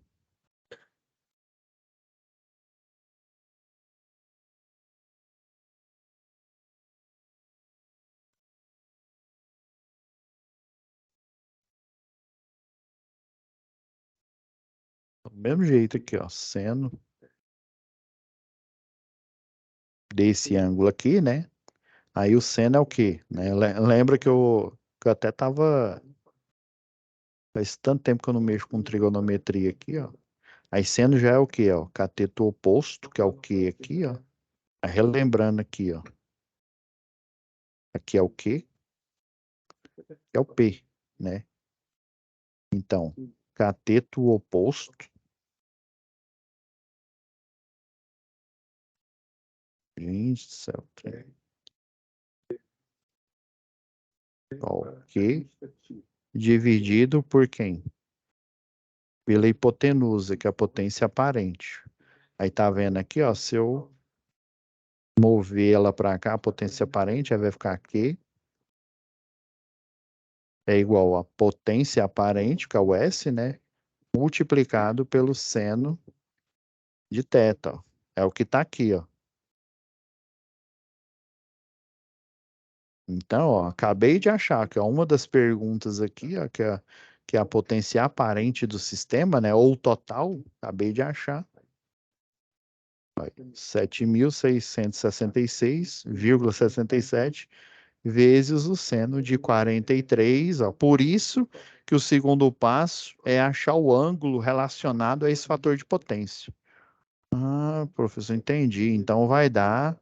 Do mesmo jeito aqui, ó. Seno desse ângulo aqui, né? Aí o seno é o quê? Né? Lembra que eu até tava. Faz tanto tempo que eu não mexo com trigonometria aqui, ó. Aí seno já é o quê, ó? Cateto oposto, que é o quê aqui, ó. Aí relembrando aqui, ó. Aqui é o quê? É o P, né? Então, cateto oposto. Gente do céu. Ok. Dividido por quem? Pela hipotenusa, que é a potência aparente. Aí tá vendo aqui, ó, se eu mover ela para cá, a potência aparente, aí vai ficar Q é igual a potência aparente, que é o S, né? Multiplicado pelo seno de θ, ó. É o que tá aqui, ó. Então, ó, acabei de achar que é uma das perguntas aqui, ó, que é a potência aparente do sistema, né? Ou total, acabei de achar. 7.666,67 vezes o seno de 43, ó. Por isso que o segundo passo é achar o ângulo relacionado a esse fator de potência. Ah, professor, entendi. Então vai dar,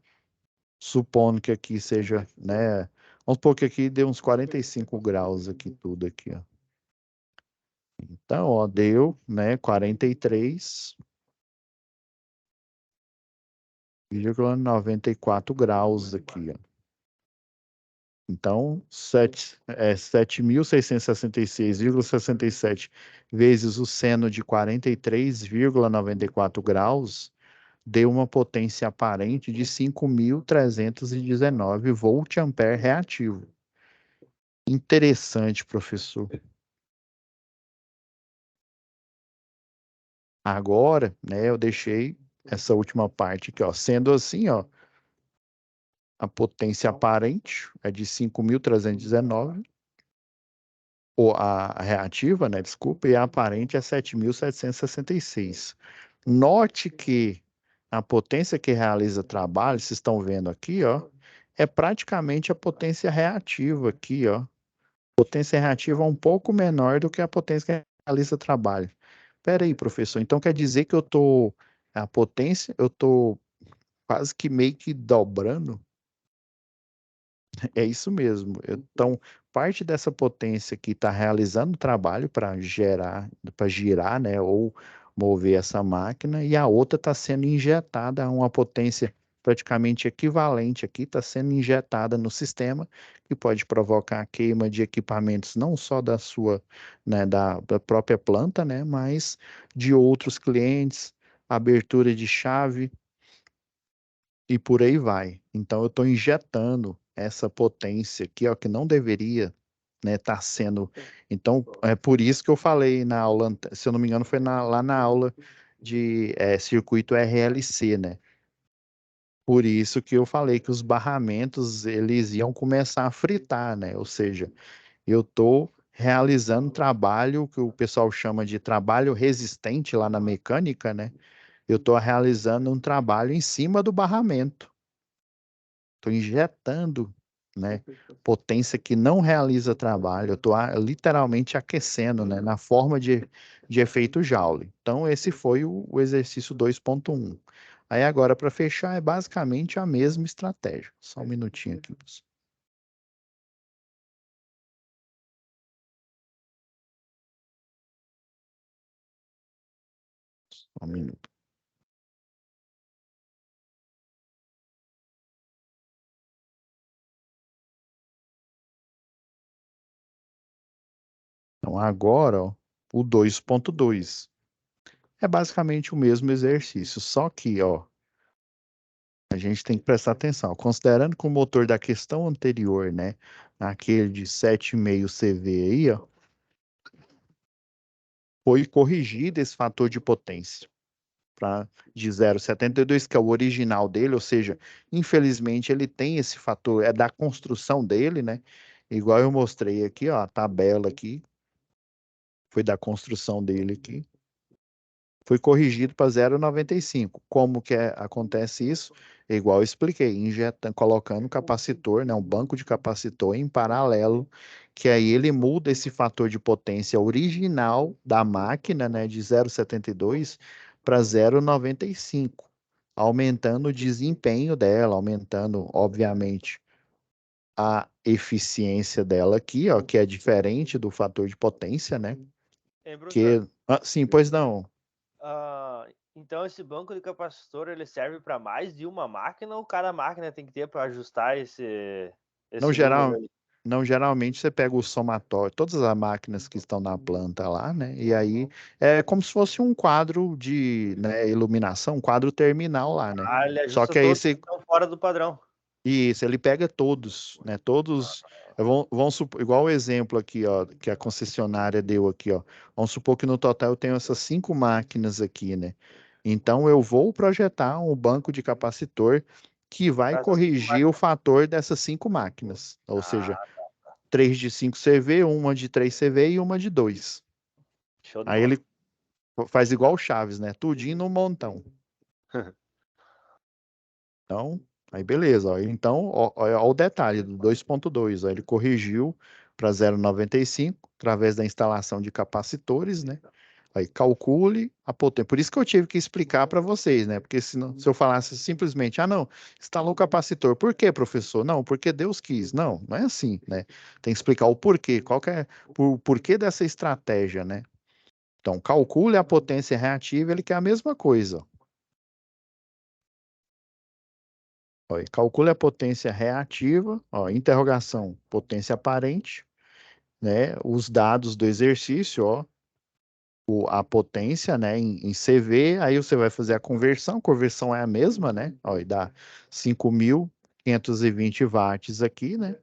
supondo que aqui seja, né? Vamos supor que aqui dê uns 45 graus aqui tudo aqui, ó. Então, ó, deu, né, 43,94 graus aqui, ó. Então, 7.666,67 vezes o seno de 43,94 graus deu uma potência aparente de 5.319 volt-ampere reativo. Interessante, professor. Agora, né, eu deixei essa última parte aqui, ó. Sendo assim, ó, a potência aparente é de 5.319, ou a reativa, né, desculpa, e a aparente é 7.766. Note que a potência que realiza trabalho, vocês estão vendo aqui, ó, é praticamente a potência reativa aqui, ó. Potência reativa é um pouco menor do que a potência que realiza trabalho. Espera aí, professor, então quer dizer que a potência, eu tô quase que meio que dobrando? É isso mesmo. Então, parte dessa potência que está realizando o trabalho para girar, né, ou mover essa máquina, e a outra está sendo injetada, uma potência praticamente equivalente aqui, está sendo injetada no sistema, que pode provocar queima de equipamentos não só da sua, né, da própria planta, né, mas de outros clientes, abertura de chave e por aí vai. Então eu estou injetando essa potência aqui, ó, que não deveria, né, estar sendo. Então é por isso que eu falei na aula, se eu não me engano, foi lá na aula de circuito RLC, né? Por isso que eu falei que os barramentos eles iam começar a fritar, né? Ou seja, eu estou realizando trabalho que o pessoal chama de trabalho resistente lá na mecânica, né? Eu estou realizando um trabalho em cima do barramento. Estou injetando, né, potência que não realiza trabalho. Eu estou literalmente aquecendo, né, na forma de efeito Joule. Então, esse foi o exercício 2.1. Aí agora, para fechar, é basicamente a mesma estratégia. Só um minutinho aqui, pessoal. Só um minuto. Então, agora, ó, o 2.2. É basicamente o mesmo exercício, só que, ó, A gente tem que prestar atenção. Considerando que o motor da questão anterior, né, aquele de 7,5 CV aí, ó, foi corrigido esse fator de potência de 0,72, que é o original dele, ou seja, infelizmente ele tem esse fator, é da construção dele, né? Igual eu mostrei aqui, ó, a tabela aqui, foi da construção dele aqui. Foi corrigido para 0,95. Como que acontece isso? É igual eu expliquei, injetando, colocando um capacitor, né, um banco de capacitor em paralelo, que aí ele muda esse fator de potência original da máquina, né, de 0,72 para 0,95, aumentando o desempenho dela, aumentando, obviamente, a eficiência dela aqui, ó, que é diferente do fator de potência, né? Hein, professor? Que, sim, pois não. Então esse banco de capacitor ele serve para mais de uma máquina ou cada máquina tem que ter para ajustar esse No número geral, aí? não, geralmente você pega o somatório, todas as máquinas que estão na planta lá, né? E aí é como se fosse um quadro de, né, iluminação, um quadro terminal lá, né? Ah, ele Só ajusta que aí todos que você, estão fora do padrão. isso, ele pega todos, né? Todos, vamos supor, igual o exemplo aqui, ó, que a concessionária deu aqui, ó. Vamos supor que no total eu tenho essas 5 máquinas aqui, né? Então eu vou projetar um banco de capacitor que vai Pra essas cinco corrigir o máquinas. fator dessas 5 máquinas, ou seja, Ah, 3 de 5 CV, uma de 3 CV e uma de 2. show de Aí bola. ele faz igual o Chaves, né? Tudinho no montão. Então, aí beleza. Ó. Então, ó o detalhe do 2.2. Ele corrigiu para 0,95 através da instalação de capacitores, né? Aí calcule a potência. Por isso que eu tive que explicar para vocês, né? Porque se eu falasse simplesmente, não, instalou o capacitor. Por quê, professor? Não, porque Deus quis. Não, não é assim, né? Tem que explicar o porquê, qual que é o porquê dessa estratégia, né? Então, calcule a potência reativa, ele quer a mesma coisa. Ó, e calcule a potência reativa, ó, interrogação, potência aparente, né? Os dados do exercício, ó, a potência, né, em CV, aí você vai fazer a conversão é a mesma, né? Ó, e dá 5.520 watts aqui, né?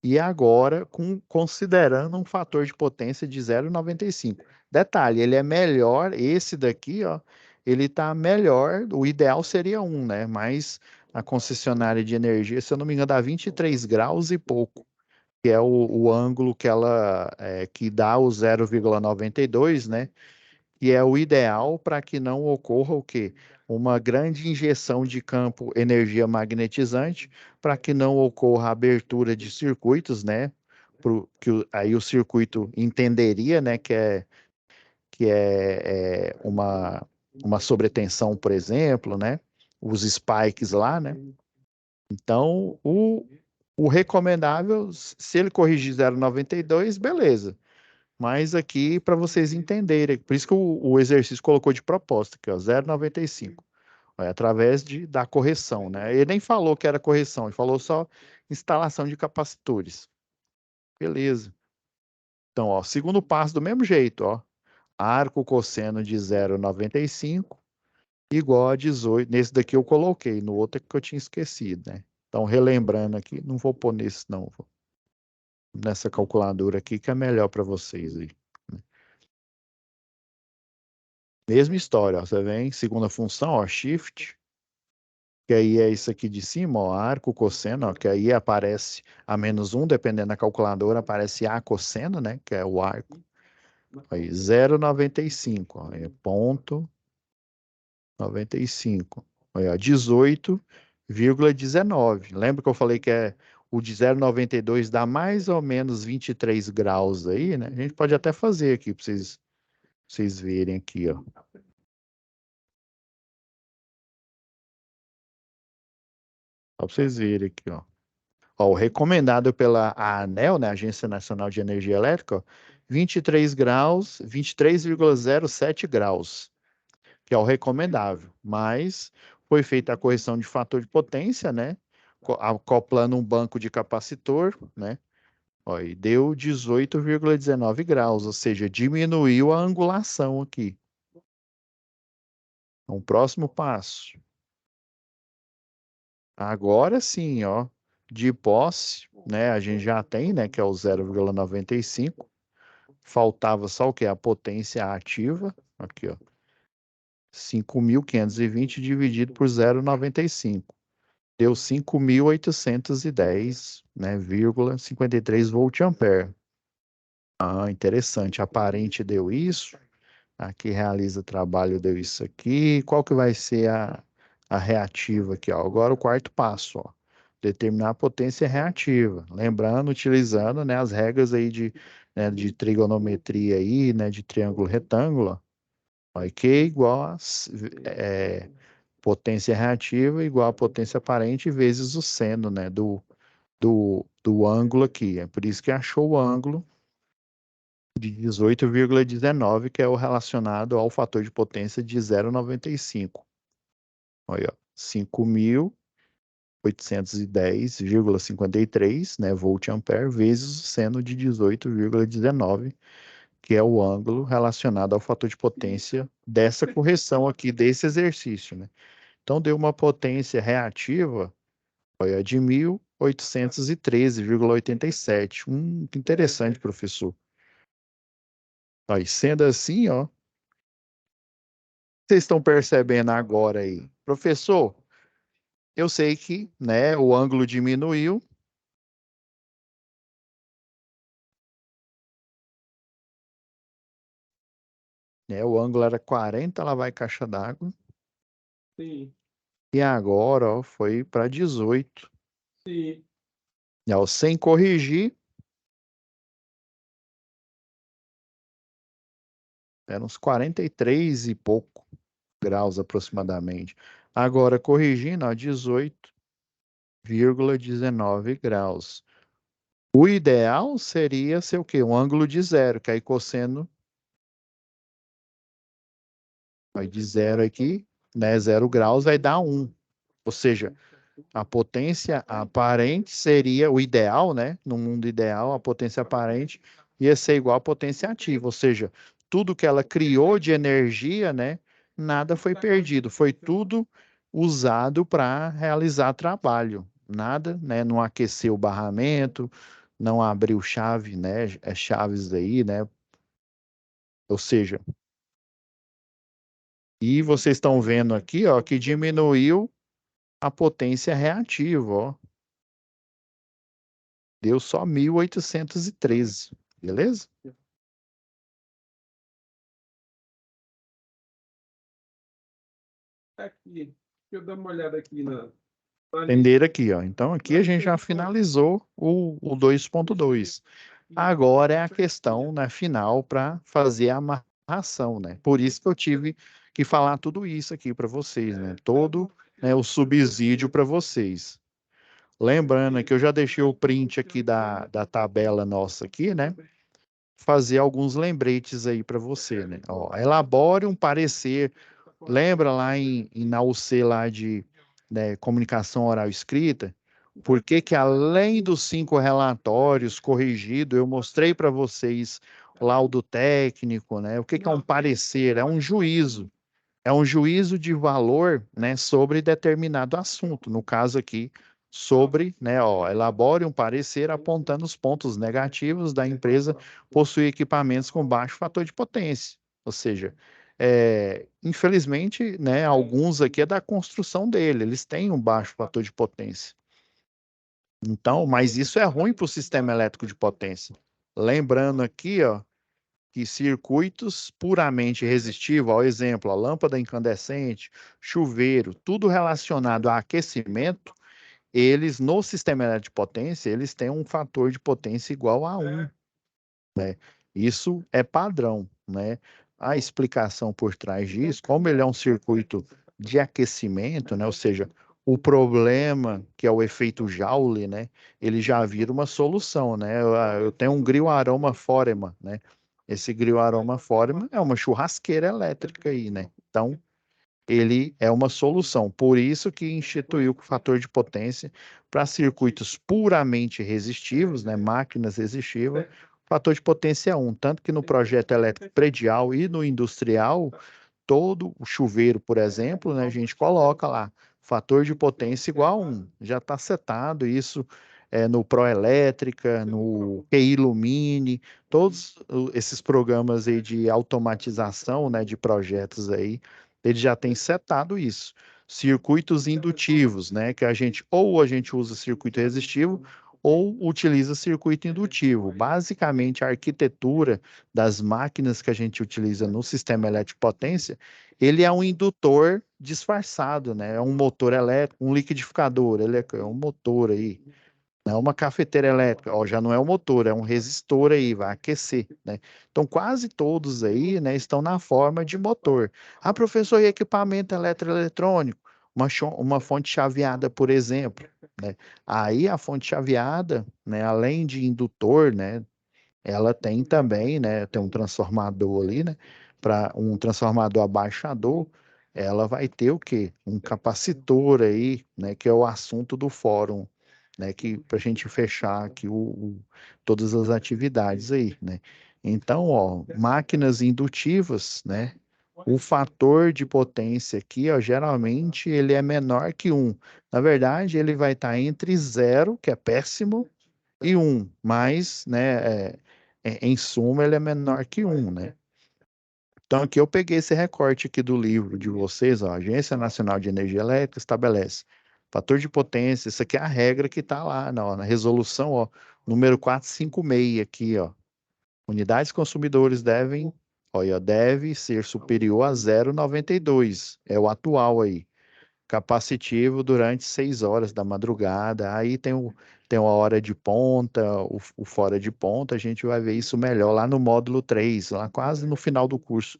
E agora considerando um fator de potência de 0,95. Detalhe, ele é melhor, esse daqui, ó, ele tá melhor, o ideal seria 1, né? Mas a concessionária de energia, se eu não me engano, dá 23 graus e pouco, que é o ângulo que ela que dá o 0,92, né? E é o ideal para que não ocorra o quê? Uma grande injeção de campo energia magnetizante, para que não ocorra abertura de circuitos, né? Aí o circuito entenderia, né, que é uma sobretensão, por exemplo, né? Os spikes lá, né? Então, o recomendável, se ele corrigir 0,92, beleza. Mas aqui, para vocês entenderem, por isso que o exercício colocou de proposta aqui, ó, 0,95. Através da correção, né? Ele nem falou que era correção, ele falou só instalação de capacitores. Beleza. Então, ó, segundo passo do mesmo jeito, ó. Arco cosseno de 0,95 igual a 18. Nesse daqui eu coloquei, no outro é que eu tinha esquecido, né? Então, relembrando aqui, não vou pôr nesse não, vou nessa calculadora aqui que é melhor para vocês aí. Mesma história, ó, você vem, segunda função, ó, shift, que aí é isso aqui de cima, ó, arco, cosseno, ó, que aí aparece a -1, dependendo da calculadora, aparece A cosseno, né, que é o arco. Aí 0,95, ó, é ponto 95. Aí, ó, 18,19. Lembra que eu falei que o de 0,92 dá mais ou menos 23 graus aí, né? A gente pode até fazer aqui para vocês verem aqui, ó. Só para vocês verem aqui, ó. Ó, o recomendado pela ANEEL, né, Agência Nacional de Energia Elétrica, ó, 23 graus, 23,07 graus, que é o recomendável. Mas foi feita a correção de fator de potência, né, acoplando um banco de capacitor, né, ó, e deu 18,19 graus, ou seja, diminuiu a angulação aqui. Então, próximo passo. Agora sim, ó, de posse, né, a gente já tem, né, que é o 0,95. Faltava só o quê? A potência ativa, aqui, ó, 5.520 dividido por 0,95. Deu 5.810, né, 53 volt-ampere. Ah, interessante. A aparente deu isso. Aqui realiza trabalho deu isso aqui. Qual que vai ser a reativa aqui, ó? Agora o quarto passo, ó. Determinar a potência reativa. Lembrando, utilizando, né, as regras aí né, de trigonometria aí, né, de triângulo retângulo, ó. Q igual a potência reativa igual a potência aparente vezes o seno, né, do ângulo aqui. É por isso que achou o ângulo de 18,19, que é o relacionado ao fator de potência de 0,95. Olha, 5.810,53, né, volt-ampere, vezes o seno de 18,19, que é o ângulo relacionado ao fator de potência dessa correção aqui, desse exercício, né? Então, deu uma potência reativa, olha, de 1.813,87. Que interessante, professor. Aí, sendo assim, ó, vocês estão percebendo agora aí? Professor, eu sei que, né, o ângulo diminuiu. Né, o ângulo era 40, lá vai caixa d'água. Sim, E agora, ó, foi para 18. sim. Ó, sem corrigir, eram uns 43 e pouco graus aproximadamente. Agora, corrigindo, ó, 18,19 graus. O ideal seria ser o quê? Um ângulo de zero, que aí cosseno vai de zero aqui, né? 0 graus vai dar 1. Ou seja, a potência aparente seria o ideal, né? No mundo ideal, a potência aparente ia ser igual à potência ativa. Ou seja, tudo que ela criou de energia, né? Nada foi perdido. Foi tudo usado para realizar trabalho. Nada, né? Não aqueceu o barramento, não abriu chave, né? Chaves aí, né? Ou seja, e vocês estão vendo aqui, ó, que diminuiu a potência reativa, ó. Deu só 1.813, beleza? Aqui, deixa eu dar uma olhada aqui na Entenderam aqui, ó. Então, aqui a gente já finalizou o 2.2. Agora é a questão, né, final para fazer a amarração, né? Por isso que eu tive que falar tudo isso aqui para vocês, né? Todo, né, o subsídio para vocês. Lembrando que eu já deixei o print aqui da tabela nossa aqui, né? Fazer alguns lembretes aí para você, né? Ó, elabore um parecer. Lembra lá na UC lá de, né, comunicação oral escrita? Porque que além dos 5 relatórios corrigidos, eu mostrei para vocês o laudo técnico, né? O que é um parecer? É um juízo. É um juízo de valor, né, sobre determinado assunto. No caso aqui, sobre, né, ó, elabore um parecer apontando os pontos negativos da empresa possuir equipamentos com baixo fator de potência. Ou seja, infelizmente, né, alguns aqui é da construção dele, eles têm um baixo fator de potência. Então, mas isso é ruim para o sistema elétrico de potência. Lembrando aqui, ó, que circuitos puramente resistivos, ao exemplo, a lâmpada incandescente, chuveiro, tudo relacionado a aquecimento, eles, no sistema elétrico de potência, eles têm um fator de potência igual a 1. Né? Isso é padrão, né? A explicação por trás disso, como ele é um circuito de aquecimento, né? Ou seja, o problema, que é o efeito Joule, né? Ele já vira uma solução, né? Eu tenho um grill aroma Foreman, né? Esse grill aroma Foreman é uma churrasqueira elétrica aí, né? Então, ele é uma solução. Por isso que instituiu o fator de potência para circuitos puramente resistivos, né, máquinas resistivas, fator de potência é 1. Tanto que no projeto elétrico predial e no industrial, todo o chuveiro, por exemplo, né, a gente coloca lá fator de potência igual a 1. Já está setado isso no Proelétrica, no QI Lumine, todos esses programas aí de automatização, né, de projetos aí, ele já tem setado isso. Circuitos indutivos, né, que a gente usa circuito resistivo ou utiliza circuito indutivo. Basicamente, a arquitetura das máquinas que a gente utiliza no sistema elétrico potência, ele é um indutor disfarçado, né? É um motor elétrico, um liquidificador, ele é um motor aí. Não é uma cafeteira elétrica, ó, já não é um motor, é um resistor aí, vai aquecer, né? Então, quase todos aí, né, estão na forma de motor. Ah, professor, e equipamento eletroeletrônico? Uma fonte chaveada, por exemplo, né? Aí a fonte chaveada, né, além de indutor, né, ela tem também, né, tem um transformador ali, né, para um transformador abaixador, ela vai ter o quê? Um capacitor aí, né, que é o assunto do fórum, né, que para a gente fechar aqui todas as atividades aí, né. Então, ó, máquinas indutivas, né, o fator de potência aqui, ó, geralmente ele é menor que 1. Na verdade, ele vai estar entre 0, que é péssimo, e 1, mas, né, em suma, ele é menor que 1, né? Então, aqui eu peguei esse recorte aqui do livro de vocês, ó, a Agência Nacional de Energia Elétrica estabelece fator de potência, isso aqui é a regra que está lá na resolução, ó, número 456 aqui, ó. Unidades consumidores devem, olha, deve ser superior a 0,92, é o atual aí. Capacitivo durante 6 horas da madrugada, aí tem uma hora de ponta, o fora de ponta, a gente vai ver isso melhor lá no módulo 3, lá quase no final do curso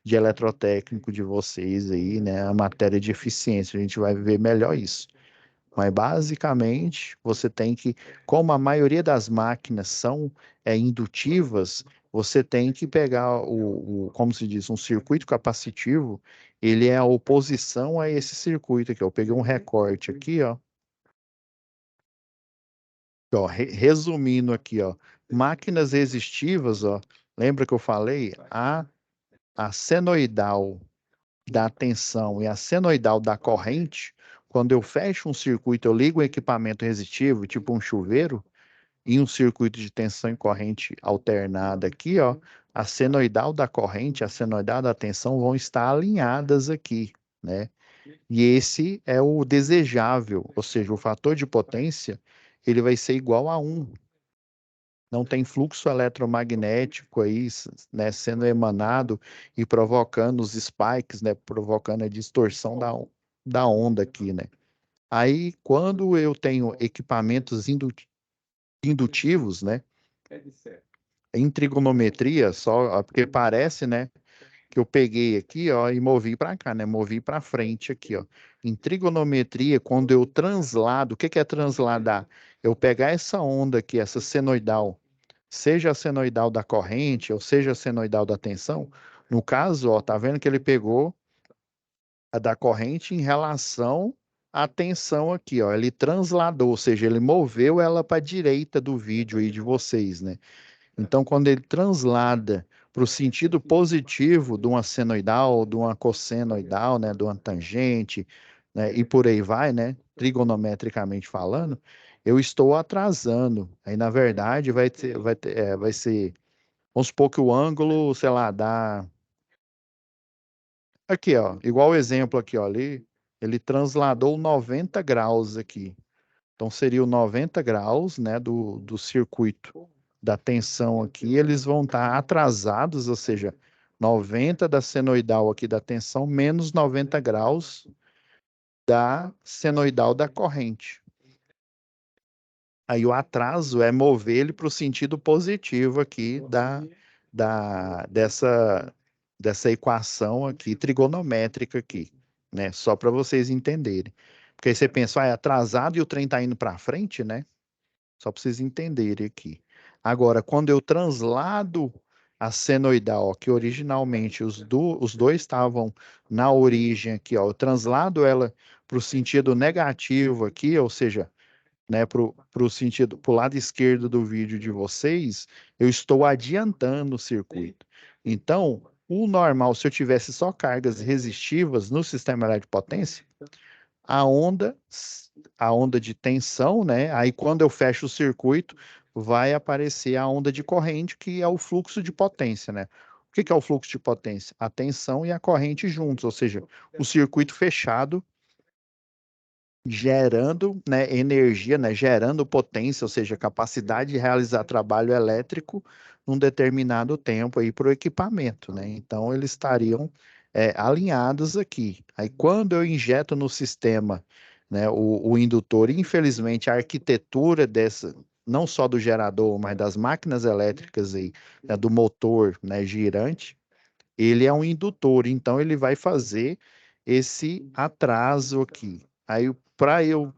de eletrotécnico de vocês aí, né, a matéria de eficiência, a gente vai ver melhor isso. Mas basicamente, você tem que, como a maioria das máquinas são indutivas, você tem que pegar como se diz, um circuito capacitivo, ele é a oposição a esse circuito aqui. Eu peguei um recorte aqui, ó. Ó, resumindo aqui, ó, máquinas resistivas, ó, lembra que eu falei? A senoidal da tensão e a senoidal da corrente, quando eu fecho um circuito, eu ligo um equipamento resistivo, tipo um chuveiro, em um circuito de tensão e corrente alternada aqui, ó, a senoidal da corrente, a senoidal da tensão vão estar alinhadas aqui, né? E esse é o desejável, ou seja, o fator de potência, ele vai ser igual a 1. Não tem fluxo eletromagnético aí, né, sendo emanado e provocando os spikes, né, provocando a distorção da onda aqui, né. Aí, quando eu tenho equipamentos indutivos, né, em trigonometria, só porque parece, né, que eu peguei aqui, ó, e movi para cá, né, movi para frente aqui, ó. Em trigonometria, quando eu translado, o que é transladar? Eu pegar essa onda aqui, essa senoidal, seja a senoidal da corrente, ou seja a senoidal da tensão, no caso, ó, tá vendo que ele pegou a da corrente em relação à tensão aqui, ó, ele transladou, ou seja, ele moveu ela para a direita do vídeo aí de vocês, né? Então, quando ele translada para o sentido positivo de uma senoidal, de uma cossenoidal, né, de uma tangente, né, e por aí vai, né, trigonometricamente falando, eu estou atrasando. Aí, na verdade, vai ser, vamos supor que o ângulo, sei lá, dá... Aqui, ó, igual o exemplo aqui, ó, ali, ele transladou 90 graus aqui. Então, seria o 90 graus, né, do circuito da tensão aqui, eles vão estar atrasados, ou seja, 90 da senoidal aqui da tensão, menos 90 graus da senoidal da corrente. Aí o atraso é mover ele para o sentido positivo aqui dessa equação aqui, trigonométrica aqui, né? Só para vocês entenderem. Porque aí você pensa, é atrasado e o trem está indo para frente, né? Só para vocês entenderem aqui. Agora, quando eu translado a senoidal, ó, que originalmente os dois estavam na origem aqui, ó, eu translado ela para o sentido negativo aqui, ou seja, né, para o sentido, para o lado esquerdo do vídeo de vocês, eu estou adiantando o circuito. Então, o normal, se eu tivesse só cargas resistivas no sistema elétrico de potência, a onda, a onda de tensão, né? Aí quando eu fecho o circuito, vai aparecer a onda de corrente, que é o fluxo de potência, né? O que que é o fluxo de potência? A tensão e a corrente juntos, ou seja, o circuito fechado gerando, né, energia, né, gerando potência, ou seja, capacidade de realizar trabalho elétrico num determinado tempo aí para o equipamento, né? Então eles estariam alinhados aqui. Aí quando eu injeto no sistema, né, o indutor, infelizmente a arquitetura dessa, não só do gerador, mas das máquinas elétricas aí, né, do motor, né, girante, ele é um indutor, então ele vai fazer esse atraso aqui. Aí, para eu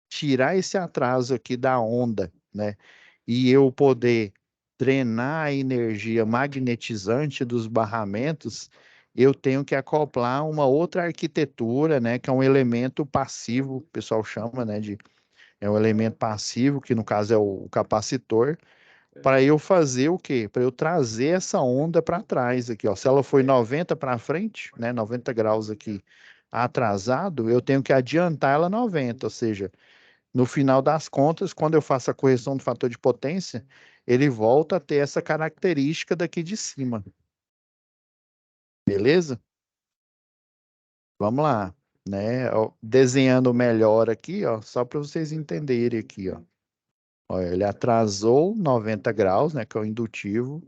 tirar esse atraso aqui da onda, né, e eu poder drenar a energia magnetizante dos barramentos, eu tenho que acoplar uma outra arquitetura, né, que é um elemento passivo, o pessoal chama, né, é um elemento passivo, que no caso é o capacitor, para eu fazer o quê? Para eu trazer essa onda para trás aqui, ó. Se ela foi 90 para frente, né, 90 graus aqui atrasado, eu tenho que adiantar ela 90, ou seja, no final das contas, quando eu faço a correção do fator de potência, ele volta a ter essa característica daqui de cima. Beleza? Vamos lá, né? Ó, desenhando melhor aqui, ó, só para vocês entenderem aqui, ó. Olha, ele atrasou 90 graus, né, que é o indutivo,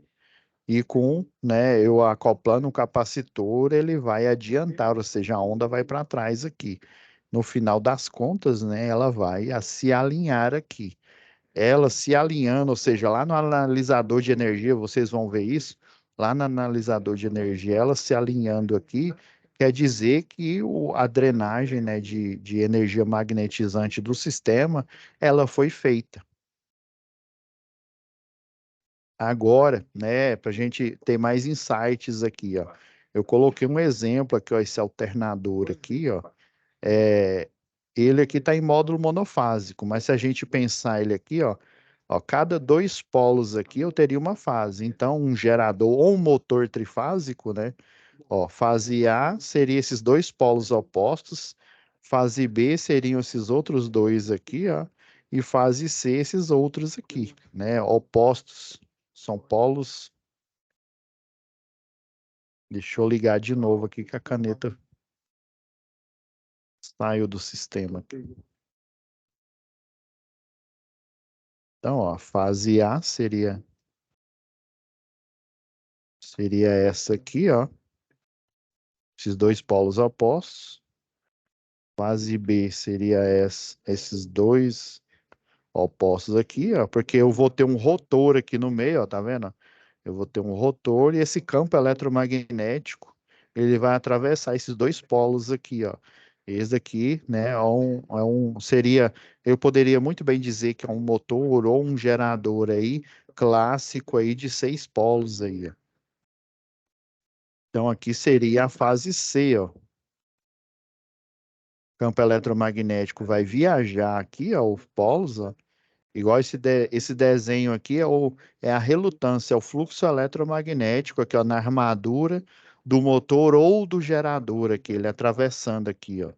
e com, né, eu acoplando o capacitor, ele vai adiantar, ou seja, a onda vai para trás aqui. No final das contas, né, ela vai se alinhar aqui. Ela se alinhando, ou seja, lá no analisador de energia, vocês vão ver isso, lá no analisador de energia, ela se alinhando aqui, quer dizer que a drenagem, né, de energia magnetizante do sistema, ela foi feita. Agora, né, para a gente ter mais insights aqui, ó, eu coloquei um exemplo aqui, ó, esse alternador aqui, ó, é, ele aqui está em módulo monofásico, mas se a gente pensar ele aqui, ó, cada dois polos aqui eu teria uma fase. Então, um gerador ou um motor trifásico, né? Ó, fase A seria esses dois polos opostos, fase B seriam esses outros dois aqui, ó, e fase C esses outros aqui, né? Opostos, são polos. Deixa eu ligar de novo aqui que a caneta saiu do sistema aqui. Então, ó, fase A seria essa aqui, ó. Esses dois polos opostos. Fase B seria esses dois opostos aqui, ó, porque eu vou ter um rotor aqui no meio, ó, tá vendo? Eu vou ter um rotor e esse campo eletromagnético, ele vai atravessar esses dois polos aqui, ó. Esse aqui, né, seria, eu poderia muito bem dizer que é um motor ou um gerador aí, clássico aí de 6 polos aí, ó. Então aqui seria a fase C, ó. Campo eletromagnético vai viajar aqui, ó, os polos, ó. Igual esse desenho aqui é a relutância, é o fluxo eletromagnético aqui, ó, na armadura do motor ou do gerador aqui, ele atravessando aqui, ó.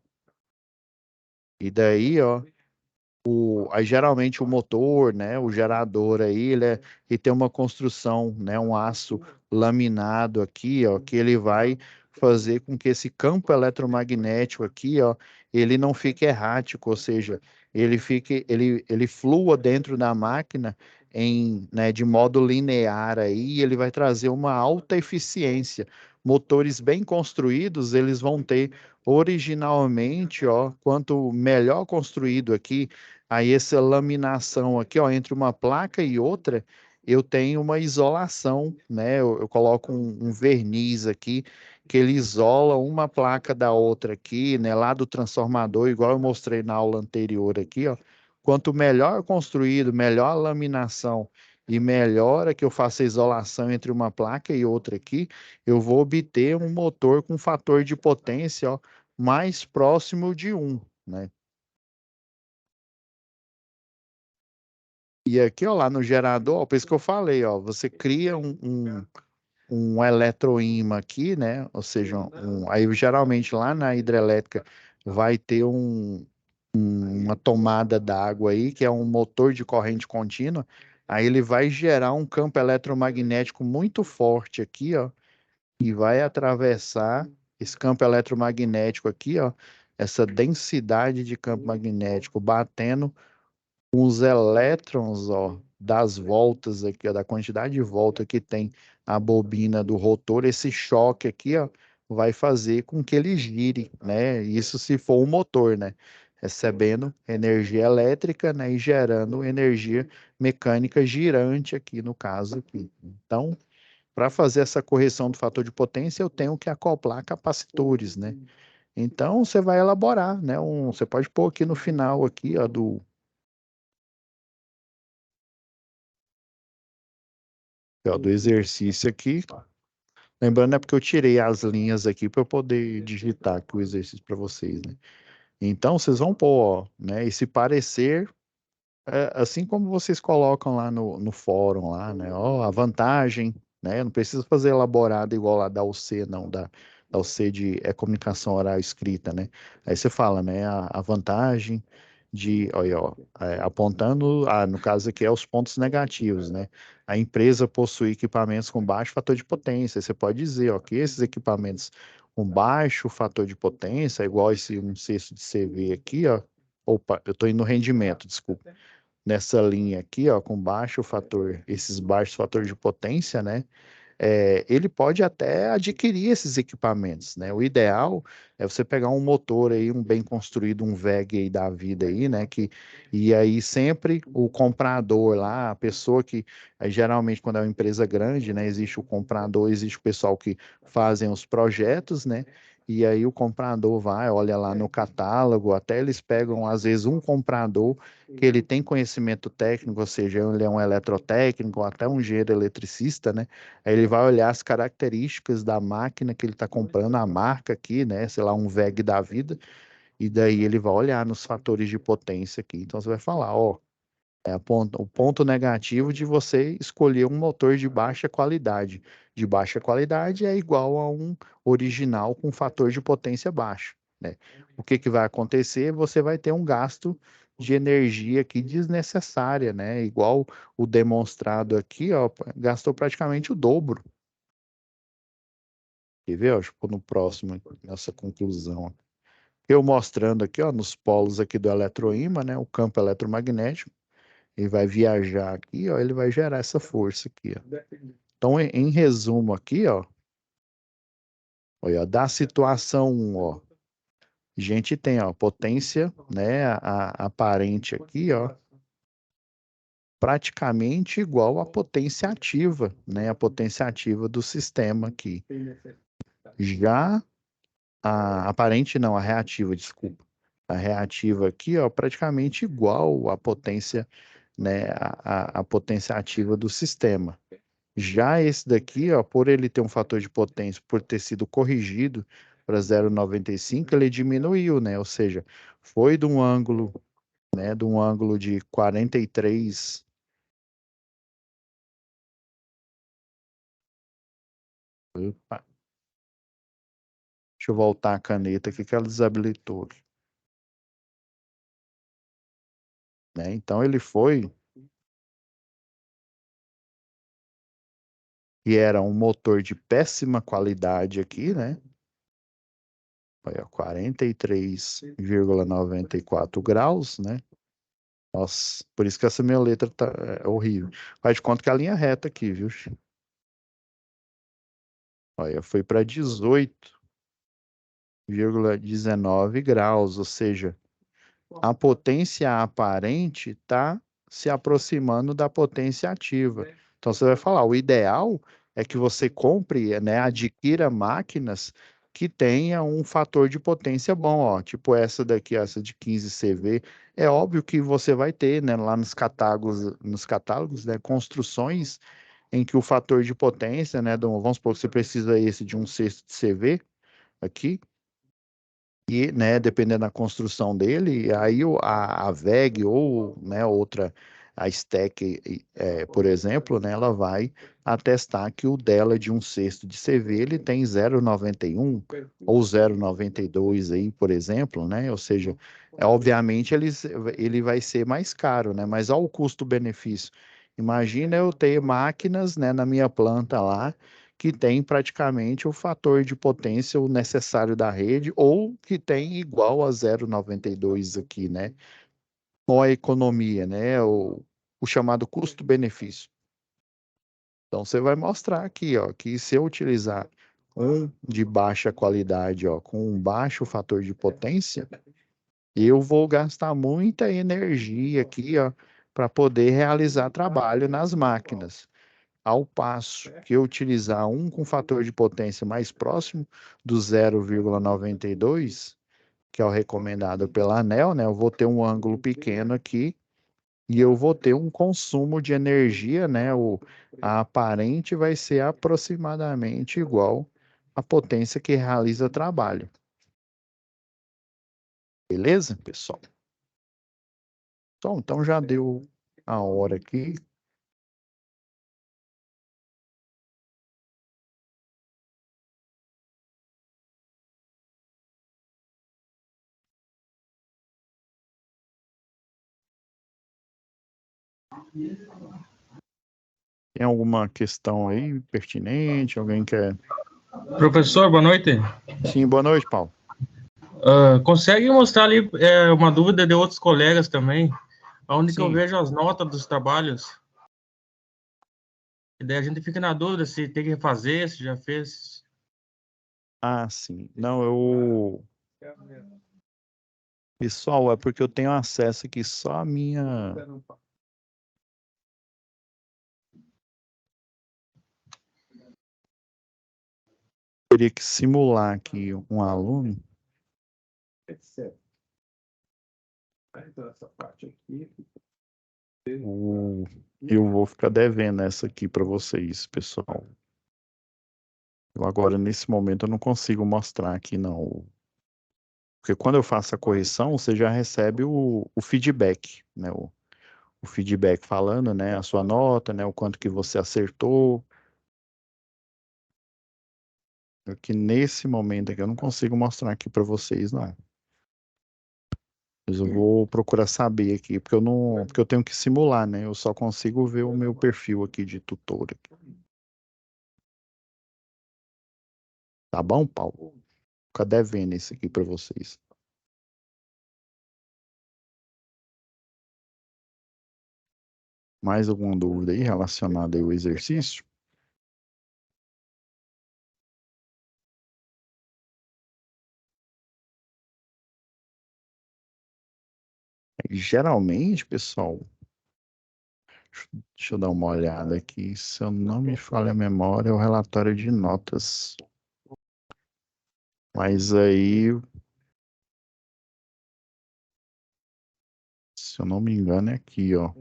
E daí, ó, aí geralmente o motor, né, o gerador aí, ele tem uma construção, né, um aço laminado aqui, ó, que ele vai fazer com que esse campo eletromagnético aqui, ó, ele não fique errático, ou seja, ele flua dentro da máquina né, de modo linear aí, e ele vai trazer uma alta eficiência. Motores bem construídos, eles vão ter originalmente, ó, quanto melhor construído aqui, aí essa laminação aqui, ó, entre uma placa e outra, eu tenho uma isolação, né? Eu coloco um verniz aqui que ele isola uma placa da outra aqui, né? Lá do transformador, igual eu mostrei na aula anterior aqui, ó. Quanto melhor construído, melhor a laminação e melhor é que eu faça a isolação entre uma placa e outra aqui, eu vou obter um motor com fator de potência, ó, mais próximo de 1, né? E aqui, ó, lá no gerador, ó, por isso que eu falei, ó, você cria um eletroímã aqui, né? Ou seja, aí geralmente lá na hidrelétrica vai ter uma tomada d'água aí, que é um motor de corrente contínua, aí ele vai gerar um campo eletromagnético muito forte aqui, ó, e vai atravessar esse campo eletromagnético aqui, ó, essa densidade de campo magnético batendo com os elétrons, ó, das voltas aqui, ó, da quantidade de volta que tem a bobina do rotor, esse choque aqui, ó, vai fazer com que ele gire, né? Isso se for um motor, né? Recebendo energia elétrica, né? E gerando energia mecânica girante aqui, no caso aqui. Então, para fazer essa correção do fator de potência, eu tenho que acoplar capacitores, né? Então, você vai elaborar, né? Você pode pôr aqui no final aqui, ó, do exercício aqui. Lembrando, é porque eu tirei as linhas aqui para eu poder digitar aqui o exercício para vocês, né? Então, vocês vão pôr, ó, né? Esse parecer, assim como vocês colocam lá no fórum, lá, né? Ó, a vantagem, né? Não precisa fazer elaborado igual lá da UC, não, da UC de comunicação oral escrita, né? Aí você fala, né? A vantagem de, olha, ó, apontando, no caso aqui é os pontos negativos, né? A empresa possui equipamentos com baixo fator de potência. Você pode dizer, ó, que esses equipamentos com baixo fator de potência, igual esse um cesto de CV aqui, ó. Opa, eu estou indo no rendimento, desculpa. Nessa linha aqui, ó, com baixo fator, esses baixos fatores de potência, né? Ele pode até adquirir esses equipamentos, né? O ideal é você pegar um motor aí, um bem construído, um VEG aí da vida aí, né? E aí sempre o comprador lá, a pessoa que, aí, geralmente quando é uma empresa grande, né? Existe o comprador, existe o pessoal que fazem os projetos, né? E aí o comprador vai, olha lá no catálogo, até eles pegam às vezes um comprador que ele tem conhecimento técnico, ou seja, ele é um eletrotécnico, ou até um engenheiro eletricista, né? Aí ele vai olhar as características da máquina que ele está comprando, a marca aqui, né? Sei lá, um VEG da vida, e daí ele vai olhar nos fatores de potência aqui. Então você vai falar, ó, o ponto negativo de você escolher um motor de baixa qualidade. De baixa qualidade é igual a um original com fator de potência baixo, né? O que que vai acontecer? Você vai ter um gasto de energia aqui desnecessária, né? Igual o demonstrado aqui, ó, gastou praticamente o dobro. Quer ver? Acho que no próximo, nessa conclusão. Eu mostrando aqui, ó, nos polos aqui do eletroímã, né? O campo eletromagnético. Ele vai viajar aqui, ó, ele vai gerar essa força aqui, ó. Então, em resumo aqui, ó, olha, da situação 1, ó, a gente tem, ó, potência, né, a aparente aqui, ó, praticamente igual à potência ativa, né, a potência ativa do sistema aqui. Já a aparente não, a reativa, desculpa. A reativa aqui, ó, praticamente igual à potência, né, a potência ativa do sistema. Já esse daqui, ó, por ele ter um fator de potência, por ter sido corrigido para 0,95, ele diminuiu, né? Ou seja, foi de um ângulo, né, de um ângulo de 43. Opa, deixa eu voltar a caneta aqui que ela desabilitou aqui, né? Então ele foi e era um motor de péssima qualidade aqui, né? Olha, 43,94 graus, né? Nossa, por isso que essa minha letra tá horrível. Faz de conta que a linha é reta aqui, viu? Olha, foi para 18,19 graus, ou seja, a potência aparente está se aproximando da potência ativa. Então você vai falar, o ideal é que você compre, né, adquira máquinas que tenha um fator de potência bom, ó, tipo essa daqui, essa de 15 CV. É óbvio que você vai ter, né, lá nos catálogos, né, construções em que o fator de potência, né, vamos supor que você precisa esse de um sexto de CV aqui, e, né, dependendo da construção dele, aí a VEG ou, né, outra A Stack, por exemplo, né, ela vai atestar que o dela de 1/6 de CV ele tem 0,91 ou 0,92 aí, por exemplo, né? Ou seja, obviamente ele vai ser mais caro, né? Mas olha o custo-benefício. Imagina eu ter máquinas, né, na minha planta lá que tem praticamente o fator de potência o necessário da rede ou que tem igual a 0,92 aqui, né? Com a economia, né? O chamado custo-benefício. Então você vai mostrar aqui, ó, que se eu utilizar um de baixa qualidade, ó, com um baixo fator de potência, eu vou gastar muita energia aqui, ó, para poder realizar trabalho nas máquinas. Ao passo que eu utilizar um com fator de potência mais próximo do 0,92, que é o recomendado pela ANEEL, né? Eu vou ter um ângulo pequeno aqui e eu vou ter um consumo de energia, né? A aparente vai ser aproximadamente igual à potência que realiza trabalho. Beleza, pessoal? Então já deu a hora aqui. Tem alguma questão aí pertinente? Alguém quer? Professor, boa noite. Sim, boa noite, Paulo. Consegue mostrar ali uma dúvida de outros colegas também, onde que eu Sim. vejo as notas dos trabalhos? E daí a gente fica na dúvida se tem que refazer, se já fez. Ah, sim. Não, Pessoal, é porque eu tenho acesso aqui só a minha... Teria que simular aqui um aluno. Etc. Então, essa parte aqui. Eu vou ficar devendo essa aqui para vocês, pessoal. Eu agora, nesse momento, eu não consigo mostrar aqui, não. Porque quando eu faço a correção, você já recebe o feedback, né? O feedback falando, né? A sua nota, né? O quanto que você acertou. Que nesse momento aqui eu não consigo mostrar aqui para vocês, não. Mas eu vou procurar saber aqui, porque eu tenho que simular, né? Eu só consigo ver o meu perfil aqui de tutor. Tá bom, Paulo? Fica devendo isso aqui para vocês. Mais alguma dúvida aí relacionada ao exercício? Geralmente, pessoal, deixa eu dar uma olhada aqui. Se eu não me falha a memória, é o relatório de notas. Mas aí, se eu não me engano, é aqui, ó.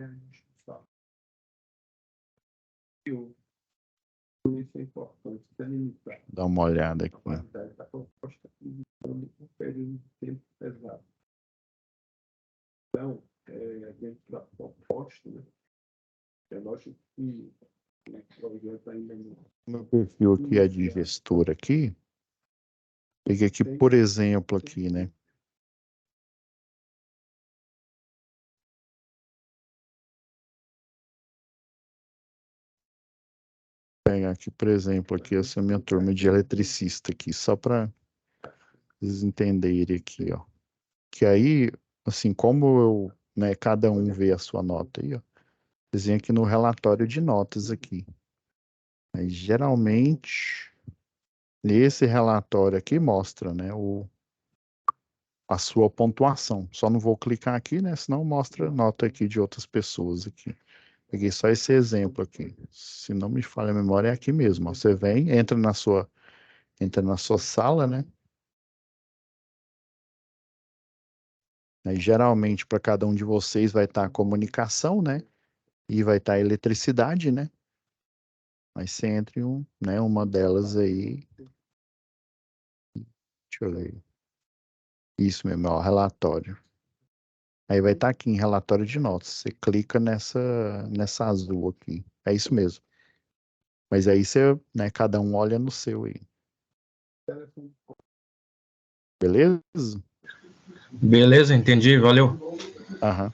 Isso é importante, delimitar Dá uma olhada a aqui. qualidade da proposta em um período de tempo pesado. Então, dentro da proposta, né, é lógico que o projeto ainda não. Meu perfil aqui é de gestor aqui. Peguei aqui, por exemplo, aqui, né? Pegar aqui, por exemplo, aqui, essa é a minha turma de eletricista aqui, só para vocês entenderem aqui, ó. Que aí, assim, como eu, né, cada um vê a sua nota aí, ó. Vocês vêm aqui no relatório de notas aqui. Aí, geralmente, nesse relatório aqui mostra, né, a sua pontuação. Só não vou clicar aqui, né, senão mostra nota aqui de outras pessoas aqui. Peguei só esse exemplo aqui. Se não me falha a memória, é aqui mesmo. Ó. Você vem, entra na sua sala, né? Aí, geralmente, para cada um de vocês vai estar a comunicação, né? E vai estar a eletricidade, né? Mas você entra em né, uma delas aí. Deixa eu ver. Isso mesmo, ó, relatório. Aí vai estar aqui em relatório de notas. Você clica nessa azul aqui. É isso mesmo. Mas aí você, né, cada um olha no seu aí. Beleza? Beleza, entendi, valeu. Aham.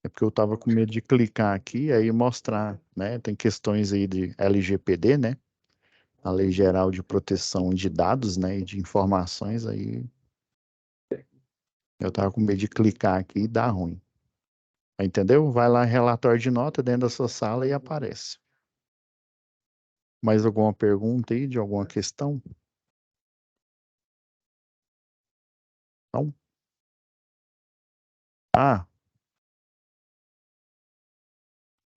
É porque eu tava com medo de clicar aqui aí mostrar, né? Tem questões aí de LGPD, né? A Lei Geral de Proteção de Dados, né? E de informações, aí eu tava com medo de clicar aqui e dar ruim. Entendeu? Vai lá em relatório de nota dentro da sua sala e aparece. Mais alguma pergunta aí de alguma questão? Não? Ah,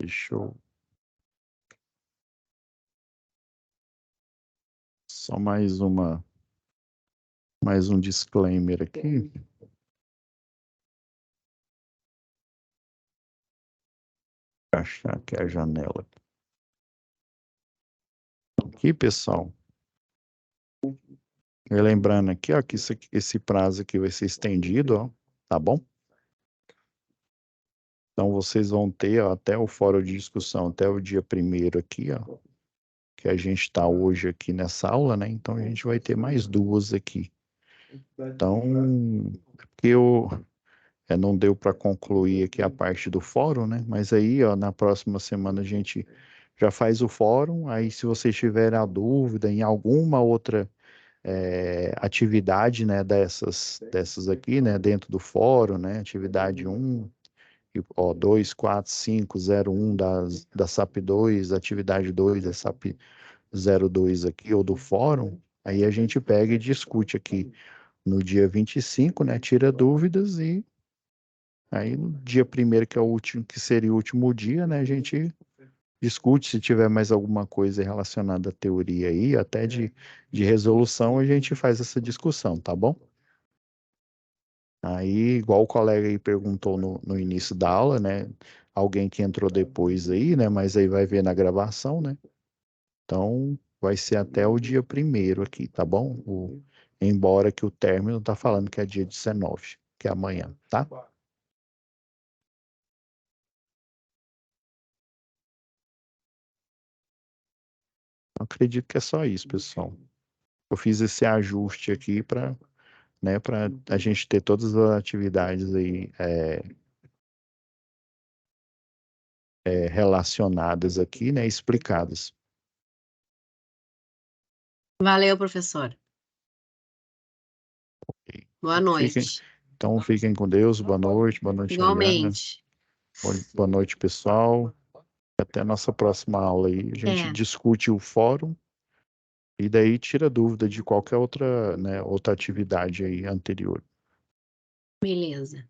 deixa eu... Só mais um disclaimer aqui. Vou achar aqui a janela. Aqui, pessoal. E lembrando aqui, ó, que esse prazo aqui vai ser estendido, ó, tá bom? Então, vocês vão ter, ó, até o fórum de discussão, até o dia 1º aqui, ó, que a gente está hoje aqui nessa aula, né? Então, a gente vai ter mais 2 aqui. Então, porque não deu para concluir aqui a parte do fórum, né? Mas aí, ó, na próxima semana a gente já faz o fórum. Aí, se vocês tiverem a dúvida em alguma outra atividade, né, dessas aqui, né, dentro do fórum, né, atividade 1, ó, 2, 4, 5, 0, 1 da SAP 2, atividade 2 da SAP 02 aqui, ou do fórum, aí a gente pega e discute aqui no dia 25, né, tira dúvidas e aí no dia 1º, que é o último, que seria o último dia, né, a gente discute se tiver mais alguma coisa relacionada à teoria aí, até de resolução, a gente faz essa discussão, tá bom? Aí, igual o colega aí perguntou no início da aula, né? Alguém que entrou depois aí, né? Mas aí vai ver na gravação, né? Então, vai ser até o dia 1º aqui, tá bom? Embora que o término tá falando que é dia 19, que é amanhã, tá? Acredito que é só isso, pessoal. Eu fiz esse ajuste aqui para, né, para a gente ter todas as atividades aí relacionadas aqui, né, explicadas. Valeu, professor. Boa noite. Então, fiquem com Deus. Boa noite, Eliana. Igualmente. Boa noite, pessoal. Até a nossa próxima aula aí. A gente discute o fórum e daí tira dúvida de qualquer outra, né, outra atividade aí anterior. Beleza.